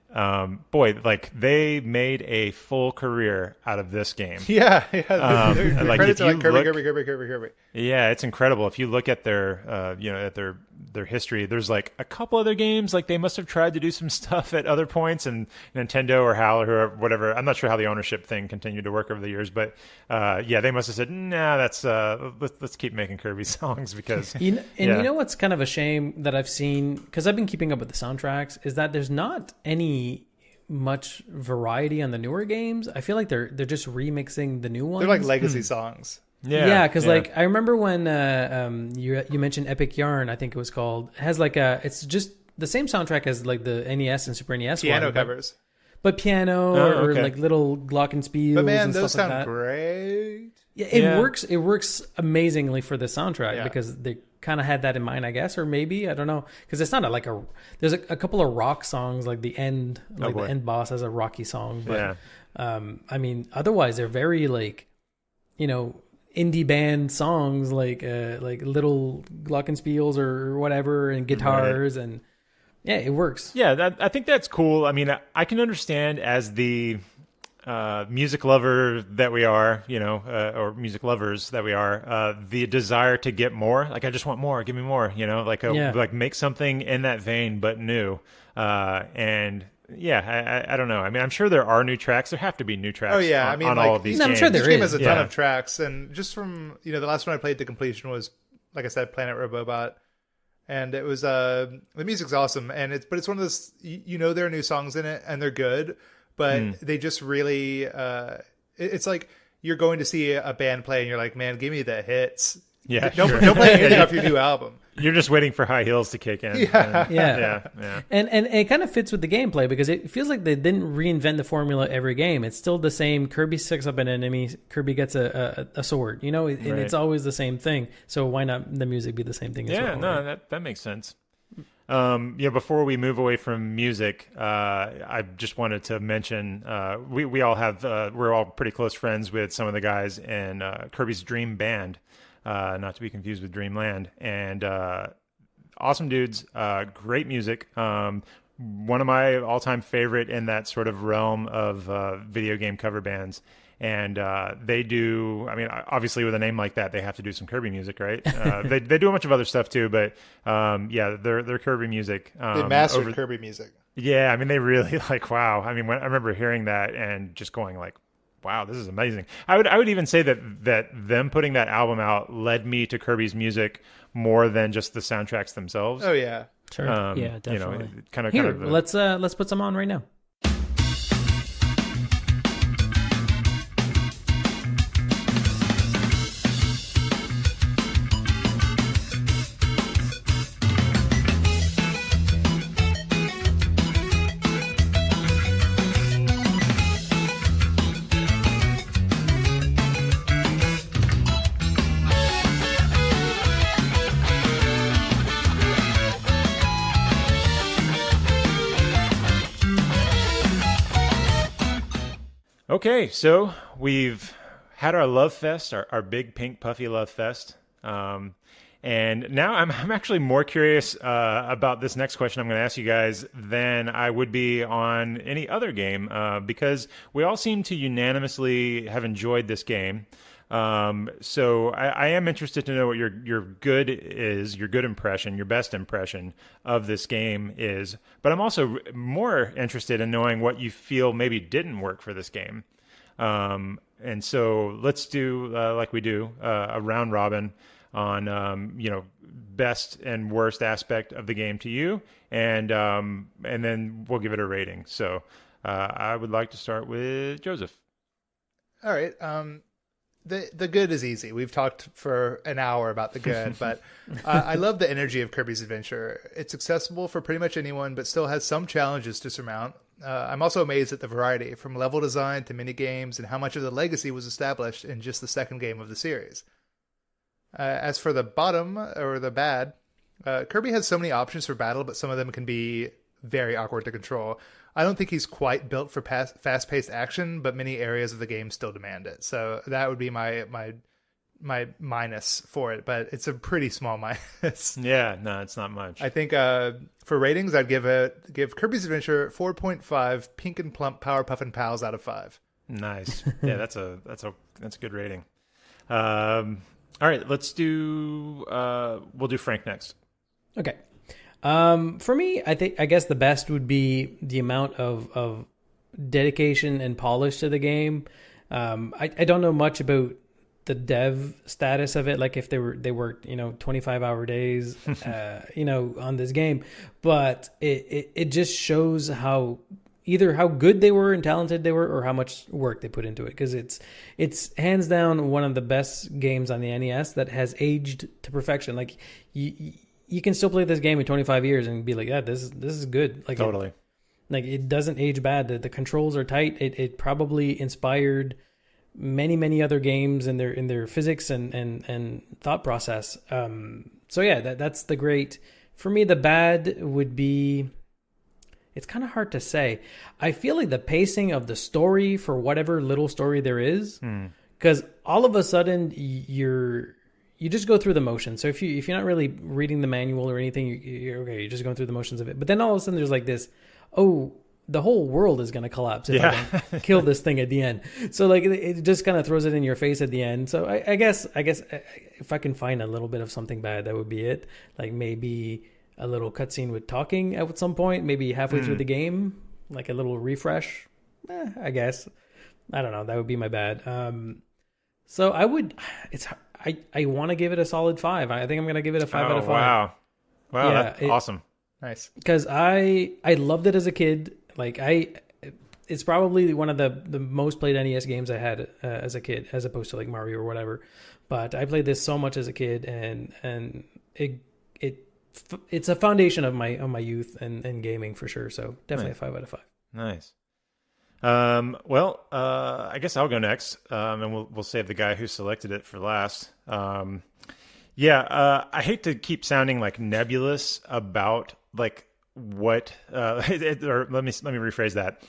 [SPEAKER 1] like they made a full career out of this game.
[SPEAKER 3] Yeah.
[SPEAKER 1] Like
[SPEAKER 3] credits are like Kirby.
[SPEAKER 1] Yeah, it's incredible. If you look at their at their history, there's like a couple other games like they must have tried to do some stuff at other points, and Nintendo or HAL or whatever. I'm not sure how the ownership thing continued to work over the years, but they must have said, nah, that's let's keep making Kirby songs because
[SPEAKER 2] you know what's kind of a shame that I've seen, because I've been keeping up with the soundtracks, is that there's not any much variety on the newer games. I feel like they're just remixing the new ones.
[SPEAKER 3] They're like legacy songs.
[SPEAKER 2] Because like I remember when you mentioned Epic Yarn, I think it was called. It has like it's just the same soundtrack as like the NES and Super NES
[SPEAKER 3] piano covers,
[SPEAKER 2] but piano or like little glockenspiels.
[SPEAKER 3] But man,
[SPEAKER 2] and
[SPEAKER 3] those
[SPEAKER 2] stuff
[SPEAKER 3] sound
[SPEAKER 2] like that.
[SPEAKER 3] great.
[SPEAKER 2] Yeah, it works. It works amazingly for the soundtrack because they kind of had that in mind, I guess, or maybe I don't know, because it's not there's a couple of rock songs like the end, the end boss has a rocky song, but I mean, otherwise they're very like indie band songs like little glockenspiels or whatever and guitars and it works.
[SPEAKER 1] I think that's cool. I mean, I can understand as the music lover that we are, or music lovers that we are, the desire to get more. Like, I just want more. Give me more. Like make something in that vein, but new. And yeah, I don't know. I mean, I'm sure there are new tracks. There have to be new tracks.
[SPEAKER 3] Oh yeah,
[SPEAKER 1] on all of these games.
[SPEAKER 2] I'm sure there
[SPEAKER 3] Each game
[SPEAKER 2] is.
[SPEAKER 3] has a ton of tracks, and just from the last one I played to completion was, like I said, Planet Robobot. And it was the music's awesome, and it's one of those, there are new songs in it and they're good, but they just really it's like you're going to see a band play and you're like, man, give me the hits.
[SPEAKER 1] Yeah,
[SPEAKER 3] don't play anything off your new album.
[SPEAKER 1] You're just waiting for High Heels to kick in.
[SPEAKER 2] Yeah. And it kind of fits with the gameplay because it feels like they didn't reinvent the formula every game. It's still the same. Kirby sticks up an enemy. Kirby gets a sword. And it's always the same thing. So why not the music be the same thing?
[SPEAKER 1] Yeah,
[SPEAKER 2] as well,
[SPEAKER 1] no, that makes sense. Before we move away from music, I just wanted to mention we all have we're all pretty close friends with some of the guys in Kirby's Dream Band. Not to be confused with Dreamland, and awesome dudes, great music. One of my all-time favorite in that sort of realm of video game cover bands. And they do, I mean, obviously with a name like that, they have to do some Kirby music, right? They do a bunch of other stuff too, but their Kirby music.
[SPEAKER 3] They mastered Kirby music.
[SPEAKER 1] Yeah, I mean, they really wow. I mean, I remember hearing that and just going like, wow, this is amazing. I would even say that them putting that album out led me to Kirby's music more than just the soundtracks themselves.
[SPEAKER 3] Oh yeah,
[SPEAKER 2] sure.
[SPEAKER 4] Yeah, definitely.
[SPEAKER 2] Let's put some on right now.
[SPEAKER 1] Okay, so we've had our love fest, our big pink puffy love fest, and now I'm actually more curious about this next question I'm going to ask you guys than I would be on any other game, because we all seem to unanimously have enjoyed this game. So I am interested to know what your good is, your good impression, your best impression of this game is. But I'm also more interested in knowing what you feel maybe didn't work for this game. And so let's do like we do a round robin on best and worst aspect of the game to you, and then we'll give it a rating. So I would like to start with Joseph.
[SPEAKER 3] All right. The good is easy. We've talked for an hour about the good, but I love the energy of Kirby's Adventure. It's accessible for pretty much anyone, but still has some challenges to surmount. I'm also amazed at the variety, from level design to mini games, and how much of the legacy was established in just the second game of the series. As for the bottom, or the bad, Kirby has so many options for battle, but some of them can be very awkward to control. I don't think he's quite built for fast-paced action, but many areas of the game still demand it. So that would be my minus for it, but it's a pretty small minus.
[SPEAKER 1] Yeah, no, it's not much.
[SPEAKER 3] I think for ratings, I'd give Kirby's Adventure 4.5 pink and plump Power Puffin' Pals out of 5.
[SPEAKER 1] Nice. Yeah, that's a good rating. All right, let's do we'll do Frank next.
[SPEAKER 2] Okay. For me, I guess the best would be the amount of dedication and polish to the game. I don't know much about the dev status of it, like if they worked 25-hour days on this game, but it just shows how good they were and talented they were, or how much work they put into it, because it's hands down one of the best games on the NES that has aged to perfection. Like you can still play this game in 25 years and be like, yeah, this is good. Like
[SPEAKER 1] totally.
[SPEAKER 2] It doesn't age bad. The controls are tight. It probably inspired many other games in their physics and thought process. So yeah, that's the great. For me, the bad would be, it's kind of hard to say. I feel like the pacing of the story, for whatever little story there is, because all of a sudden you just go through the motions. So if you're not really reading the manual or anything, you're okay. You're just going through the motions of it. But then all of a sudden there's like this, the whole world is going to collapse if I don't kill this thing at the end. So like it just kind of throws it in your face at the end. So I guess if I can find a little bit of something bad, that would be it. Like maybe a little cutscene with talking at some point, maybe halfway through the game, like a little refresh. I guess. I don't know. That would be my bad. So I would. I want to give it a solid 5. I think I'm going to give it a 5 out of 5.
[SPEAKER 1] Wow, yeah, that's awesome.
[SPEAKER 3] Nice.
[SPEAKER 2] Because I loved it as a kid. Like it's probably one of the most played NES games I had as a kid, as opposed to like Mario or whatever. But I played this so much as a kid, and it's a foundation of my youth and gaming for sure. So definitely a 5 out of 5.
[SPEAKER 1] Nice. Well, I guess I'll go next, and we'll save the guy who selected it for last. I hate to keep sounding like nebulous about like what, or let me rephrase that.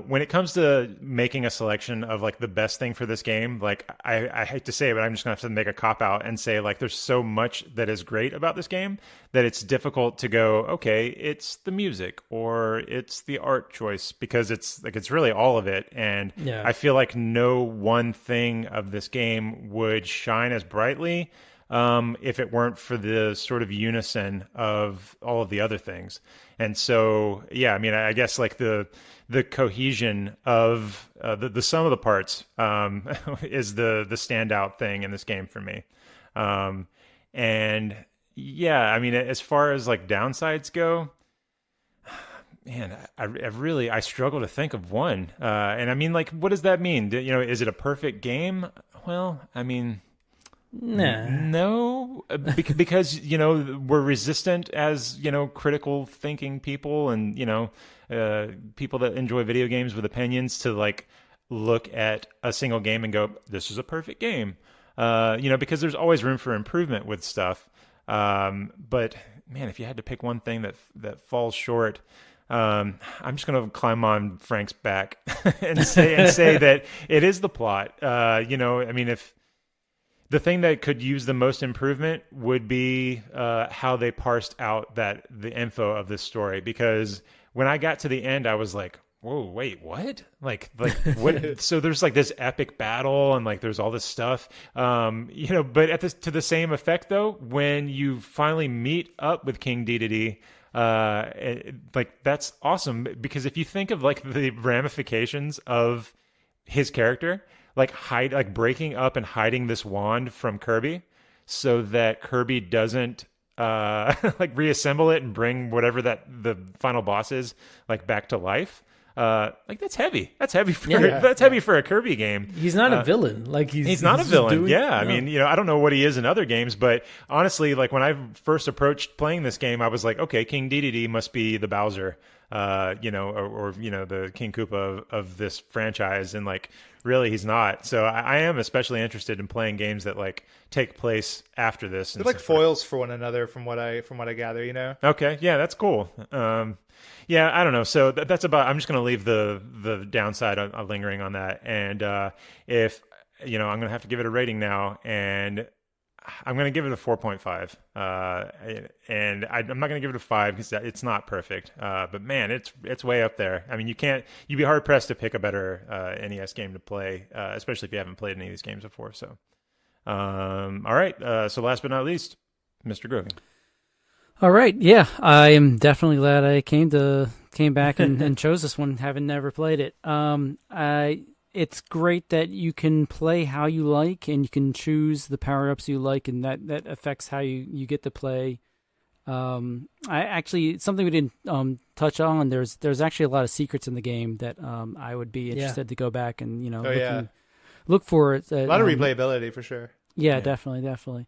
[SPEAKER 1] When it comes to making a selection of like the best thing for this game, like I hate to say it, but I'm just gonna have to make a cop out and say like there's so much that is great about this game that it's difficult to go, okay, it's the music or it's the art choice, because it's really all of it. And I feel like no one thing of this game would shine as brightly if it weren't for the sort of unison of all of the other things. And so, I mean, I guess like the cohesion of the sum of the parts is the standout thing in this game for me. And I mean, as far as like downsides go, man, I struggle to think of one. And I mean, like, what does that mean? Is it a perfect game? Well, I mean, no, because we're resistant as critical thinking people, and people that enjoy video games with opinions to like look at a single game and go, this is a perfect game, because there's always room for improvement with stuff. But man, if you had to pick one thing that falls short, I'm just going to climb on Frank's back and say that it is the plot. I mean, if the thing that could use the most improvement would be how they parsed out the info of this story. Because when I got to the end, I was like, whoa, wait, what? Like what? So there's like this epic battle and like there's all this stuff, but to the same effect though, when you finally meet up with King Dedede, like that's awesome, because if you think of like the ramifications of his character, like breaking up and hiding this wand from Kirby so that Kirby doesn't like reassemble it and bring whatever the final boss is like back to life. Like that's heavy. That's heavy for a Kirby game.
[SPEAKER 2] He's not a villain. Like he's
[SPEAKER 1] not a villain. I mean, I don't know what he is in other games, but honestly, like when I first approached playing this game, I was like, okay, King Dedede must be the Bowser, or the King Koopa of this franchise, and like really he's not. So I am especially interested in playing games that like take place after this.
[SPEAKER 3] They're like foils for one another, from what I gather.
[SPEAKER 1] Okay, yeah, that's cool. I don't know. So that's about. I'm just going to leave the downside on lingering on that. And if I'm going to have to give it a rating now, and I'm going to give it a 4.5. And I'm not going to give it a 5 because it's not perfect. But man, it's way up there. I mean, you'd be hard pressed to pick a better NES game to play, especially if you haven't played any of these games before. So, all right. So last but not least, Mr. Groving.
[SPEAKER 4] All right, yeah, I am definitely glad I came back and chose this one, having never played it. It's great that you can play how you like, and you can choose the power-ups you like, and that affects how you get to play. Something we didn't touch on. There's actually a lot of secrets in the game that I would be interested to go back and look for it.
[SPEAKER 3] A lot of replayability for sure.
[SPEAKER 4] Yeah, definitely.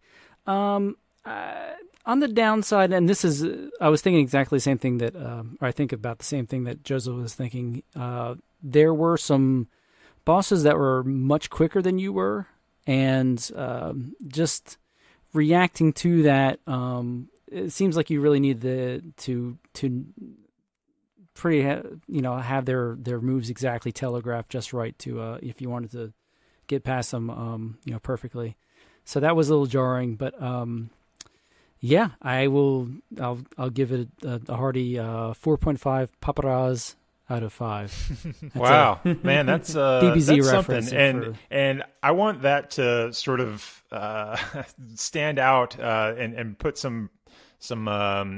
[SPEAKER 4] On the downside, and this is, I was thinking exactly the same thing that, or I think about the same thing that Joseph was thinking. There were some bosses that were much quicker than you were, and just reacting to that, it seems like you really need to have their moves exactly telegraphed just right to if you wanted to get past them perfectly. So that was a little jarring, but I'll give it a hearty 4.5 paparazzi out of 5.
[SPEAKER 1] Wow, man, that's
[SPEAKER 4] DBZ
[SPEAKER 1] that's
[SPEAKER 4] reference
[SPEAKER 1] something, and I want that to sort of stand out and put some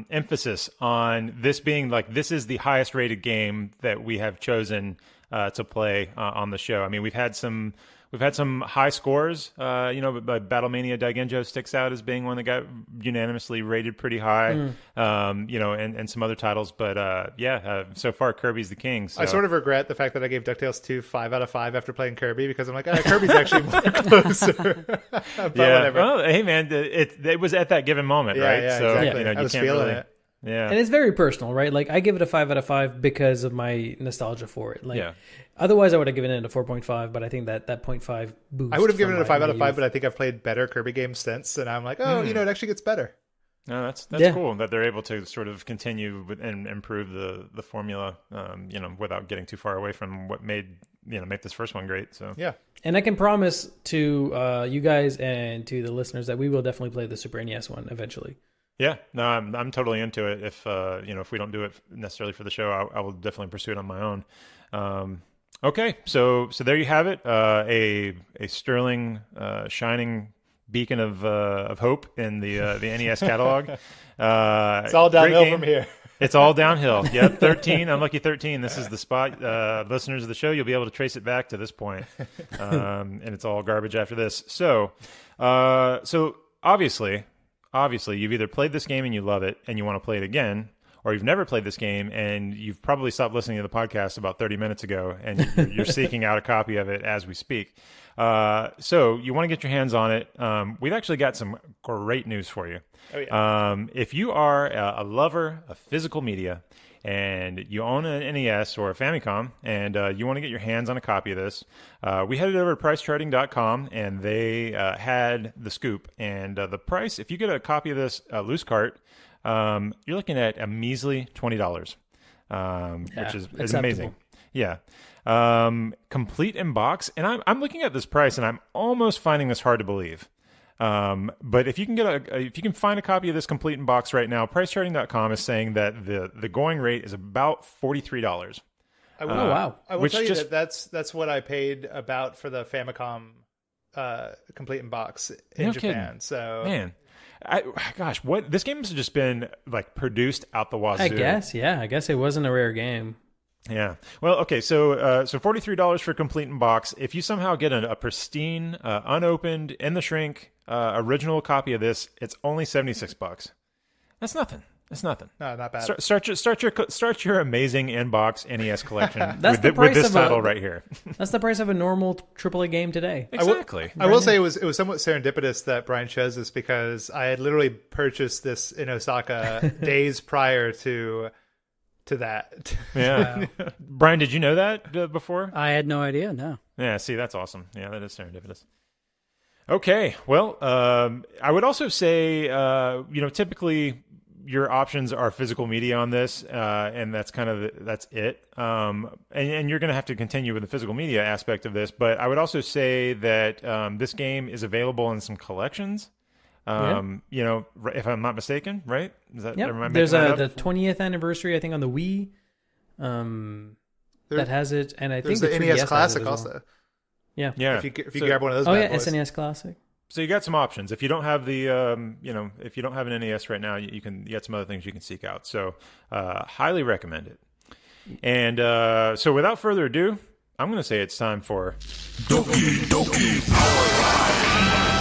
[SPEAKER 1] emphasis on this being like this is the highest rated game that we have chosen to play on the show. I mean, we've had some high scores, but Battlemania Daigenjo sticks out as being one that got unanimously rated pretty high, and some other titles. But so far Kirby's the king. So.
[SPEAKER 3] I sort of regret the fact that I gave DuckTales 2 5 out of 5 after playing Kirby, because I'm like, Kirby's actually more closer. But whatever.
[SPEAKER 1] Well, hey man, it was at that given moment, right?
[SPEAKER 3] Yeah,
[SPEAKER 1] so
[SPEAKER 3] exactly.
[SPEAKER 1] you
[SPEAKER 3] I was
[SPEAKER 1] can't
[SPEAKER 3] feeling
[SPEAKER 1] really.
[SPEAKER 3] it.
[SPEAKER 1] Yeah,
[SPEAKER 2] And it's very personal, right? Like I give it a 5 out of 5 because of my nostalgia for it. Like,
[SPEAKER 1] yeah.
[SPEAKER 2] Otherwise, I would have given it a 4.5, but I think that 0.5 boost.
[SPEAKER 3] I would have given it a 5 out of 5,
[SPEAKER 2] youth.
[SPEAKER 3] but I think I've played better Kirby games since, and I'm like, it actually gets better.
[SPEAKER 1] No, that's cool that they're able to sort of continue and improve the formula, without getting too far away from what make this first one great. So
[SPEAKER 3] yeah,
[SPEAKER 2] and I can promise to you guys and to the listeners that we will definitely play the Super NES one eventually.
[SPEAKER 1] Yeah, no, I'm totally into it. If we don't do it necessarily for the show, I will definitely pursue it on my own. Okay, so there you have it. A sterling, shining beacon of hope in the NES catalog.
[SPEAKER 3] it's all downhill from here.
[SPEAKER 1] It's all downhill. Yep, 13, unlucky 13. This is the spot. Listeners of the show, you'll be able to trace it back to this point, and it's all garbage after this. So obviously, you've either played this game and you love it and you want to play it again, or you've never played this game and you've probably stopped listening to the podcast about 30 minutes ago and you're seeking out a copy of it as we speak. So you want to get your hands on it. We've actually got some great news for you.
[SPEAKER 3] Oh, yeah.
[SPEAKER 1] If you are a lover of physical media and you own an NES or a Famicom and you want to get your hands on a copy of this, we headed over to pricecharting.com and they had the scoop. And the price, if you get a copy of this loose cart, you're looking at a measly $20, which is amazing. Yeah. Complete in box. And I'm looking at this price and I'm almost finding this hard to believe. But if you can find a copy of this complete in box right now, pricecharting.com is saying that the going rate is about $43.
[SPEAKER 2] Wow.
[SPEAKER 3] I will tell you that's what I paid about for the Famicom complete in box in Japan.
[SPEAKER 1] Kidding.
[SPEAKER 3] So
[SPEAKER 1] man, what this game has just been like produced out the wazoo.
[SPEAKER 2] I guess it wasn't a rare game.
[SPEAKER 1] Yeah. Well, okay. So $43 for complete in box. If you somehow get a pristine, unopened, in the shrink, original copy of this, it's only $76. That's nothing. That's nothing.
[SPEAKER 3] No, not bad.
[SPEAKER 1] Start your amazing inbox NES collection
[SPEAKER 2] That's
[SPEAKER 1] with this title right here.
[SPEAKER 2] That's the price of a normal AAA game today.
[SPEAKER 1] Exactly.
[SPEAKER 3] I will say it was somewhat serendipitous that Brian chose this, because I had literally purchased this in Osaka days prior to that.
[SPEAKER 1] Yeah. Brian, did you know that before?
[SPEAKER 4] I had no idea. No.
[SPEAKER 1] Yeah. See, that's awesome. Yeah, that is serendipitous. Okay. Well, I would also say, typically your options are physical media on this, and that's that's it. And you're going to have to continue with the physical media aspect of this, but I would also say that this game is available in some collections. If I'm not mistaken, right? Is that
[SPEAKER 2] there's the 20th anniversary, I think, on the Wii. That has it, and I think
[SPEAKER 3] the NES
[SPEAKER 2] 3DS
[SPEAKER 3] Classic
[SPEAKER 2] has it as
[SPEAKER 3] also.
[SPEAKER 2] Yeah.
[SPEAKER 3] If you grab one of those, bad boys.
[SPEAKER 2] SNES Classic.
[SPEAKER 1] So you got some options. If you don't have if you don't have an NES right now, you got some other things you can seek out. So highly recommend it. And so without further ado, I'm going to say it's time for Doki Doki Powerline.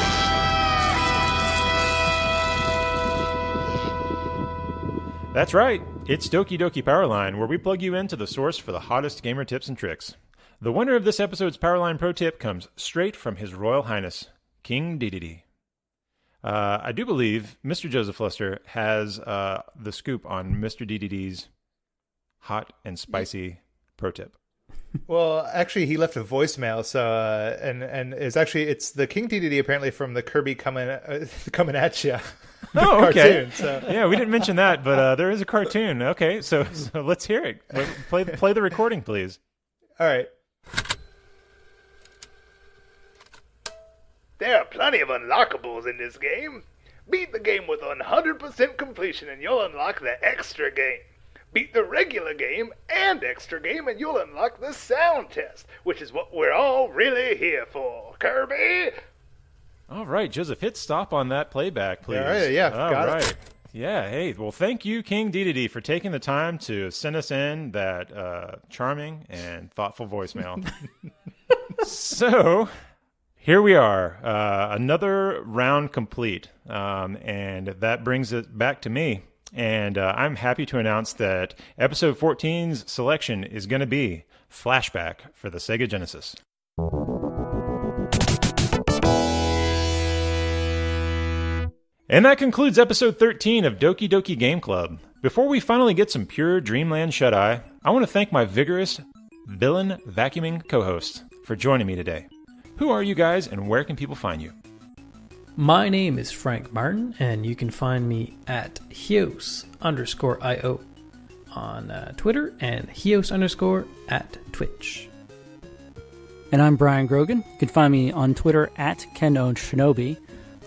[SPEAKER 1] That's right. It's Doki Doki Powerline, where we plug you into the source for the hottest gamer tips and tricks. The winner of this episode's Powerline Pro Tip comes straight from His Royal Highness, King Dedede. I do believe Mr. Joseph Lester has the scoop on Mr. Dedede's hot and spicy pro tip.
[SPEAKER 3] Well, actually, he left a voicemail. So, and it's the King Dedede apparently from the Kirby coming at you.
[SPEAKER 1] Oh, okay.
[SPEAKER 3] Cartoon, so.
[SPEAKER 1] Yeah, we didn't mention that, but there is a cartoon. Okay, so let's hear it. Play the recording, please.
[SPEAKER 3] All right. There are plenty of unlockables in this game. Beat the game with 100% completion and you'll unlock the extra game. Beat the regular game and extra game, and you'll unlock the sound test, which is what we're all really here for. Kirby!
[SPEAKER 1] All right, Joseph, hit stop on that playback, please.
[SPEAKER 3] All right, yeah,
[SPEAKER 1] all right. Yeah, hey, well, thank you, King DDD, for taking the time to send us in that charming and thoughtful voicemail. So, here we are, another round complete, and that brings it back to me. And I'm happy to announce that episode 14's selection is going to be Flashback for the Sega Genesis. And that concludes episode 13 of Doki Doki Game Club. Before we finally get some pure Dreamland shut-eye, I want to thank my vigorous villain vacuuming co-host for joining me today. Who are you guys, and where can people find you?
[SPEAKER 2] My name is Frank Martin, and you can find me at Hios_IO on Twitter and Hios_ at Twitch.
[SPEAKER 4] And I'm Brian Grogan. You can find me on Twitter at KenOwnShinobi.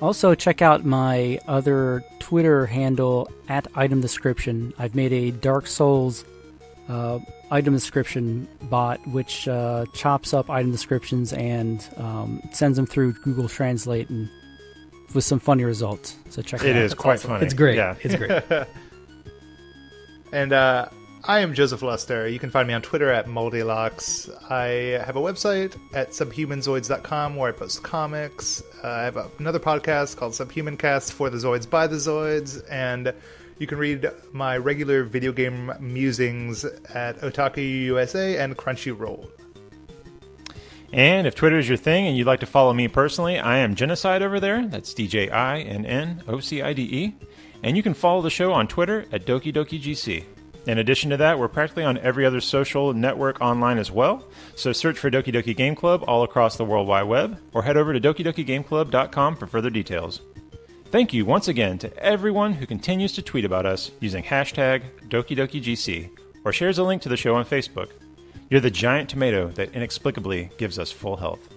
[SPEAKER 4] Also, check out my other Twitter handle at Item Description. I've made a Dark Souls item description bot, which chops up item descriptions and sends them through Google Translate and with some funny results. So check it out.
[SPEAKER 1] It is quite funny.
[SPEAKER 2] It's great.
[SPEAKER 1] Yeah.
[SPEAKER 2] It's great.
[SPEAKER 3] And I am Joseph Luster. You can find me on Twitter at Moldylocks. I have a website at subhumanzoids.com where I post comics. I have another podcast called Subhumancast, for the Zoids by the Zoids. And you can read my regular video game musings at Otaku USA and Crunchyroll.
[SPEAKER 1] And if Twitter is your thing and you'd like to follow me personally, I am Genocide over there. That's DJINNOCIDE. And you can follow the show on Twitter at Doki Doki GC. In addition to that, we're practically on every other social network online as well. So search for Doki Doki Game Club all across the World Wide Web, or head over to dokidokigameclub.com for further details. Thank you once again to everyone who continues to tweet about us using hashtag DokiDokiGC, or shares a link to the show on Facebook. You're the giant tomato that inexplicably gives us full health.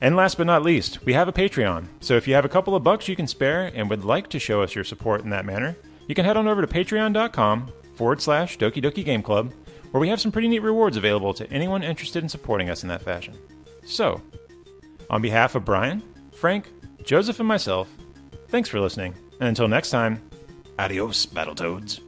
[SPEAKER 1] And last but not least, we have a Patreon. So if you have a couple of bucks you can spare and would like to show us your support in that manner, you can head on over to patreon.com/Doki Doki Game Club, where we have some pretty neat rewards available to anyone interested in supporting us in that fashion. So, on behalf of Brian, Frank, Joseph, and myself, thanks for listening. And until next time, adios, Battletoads.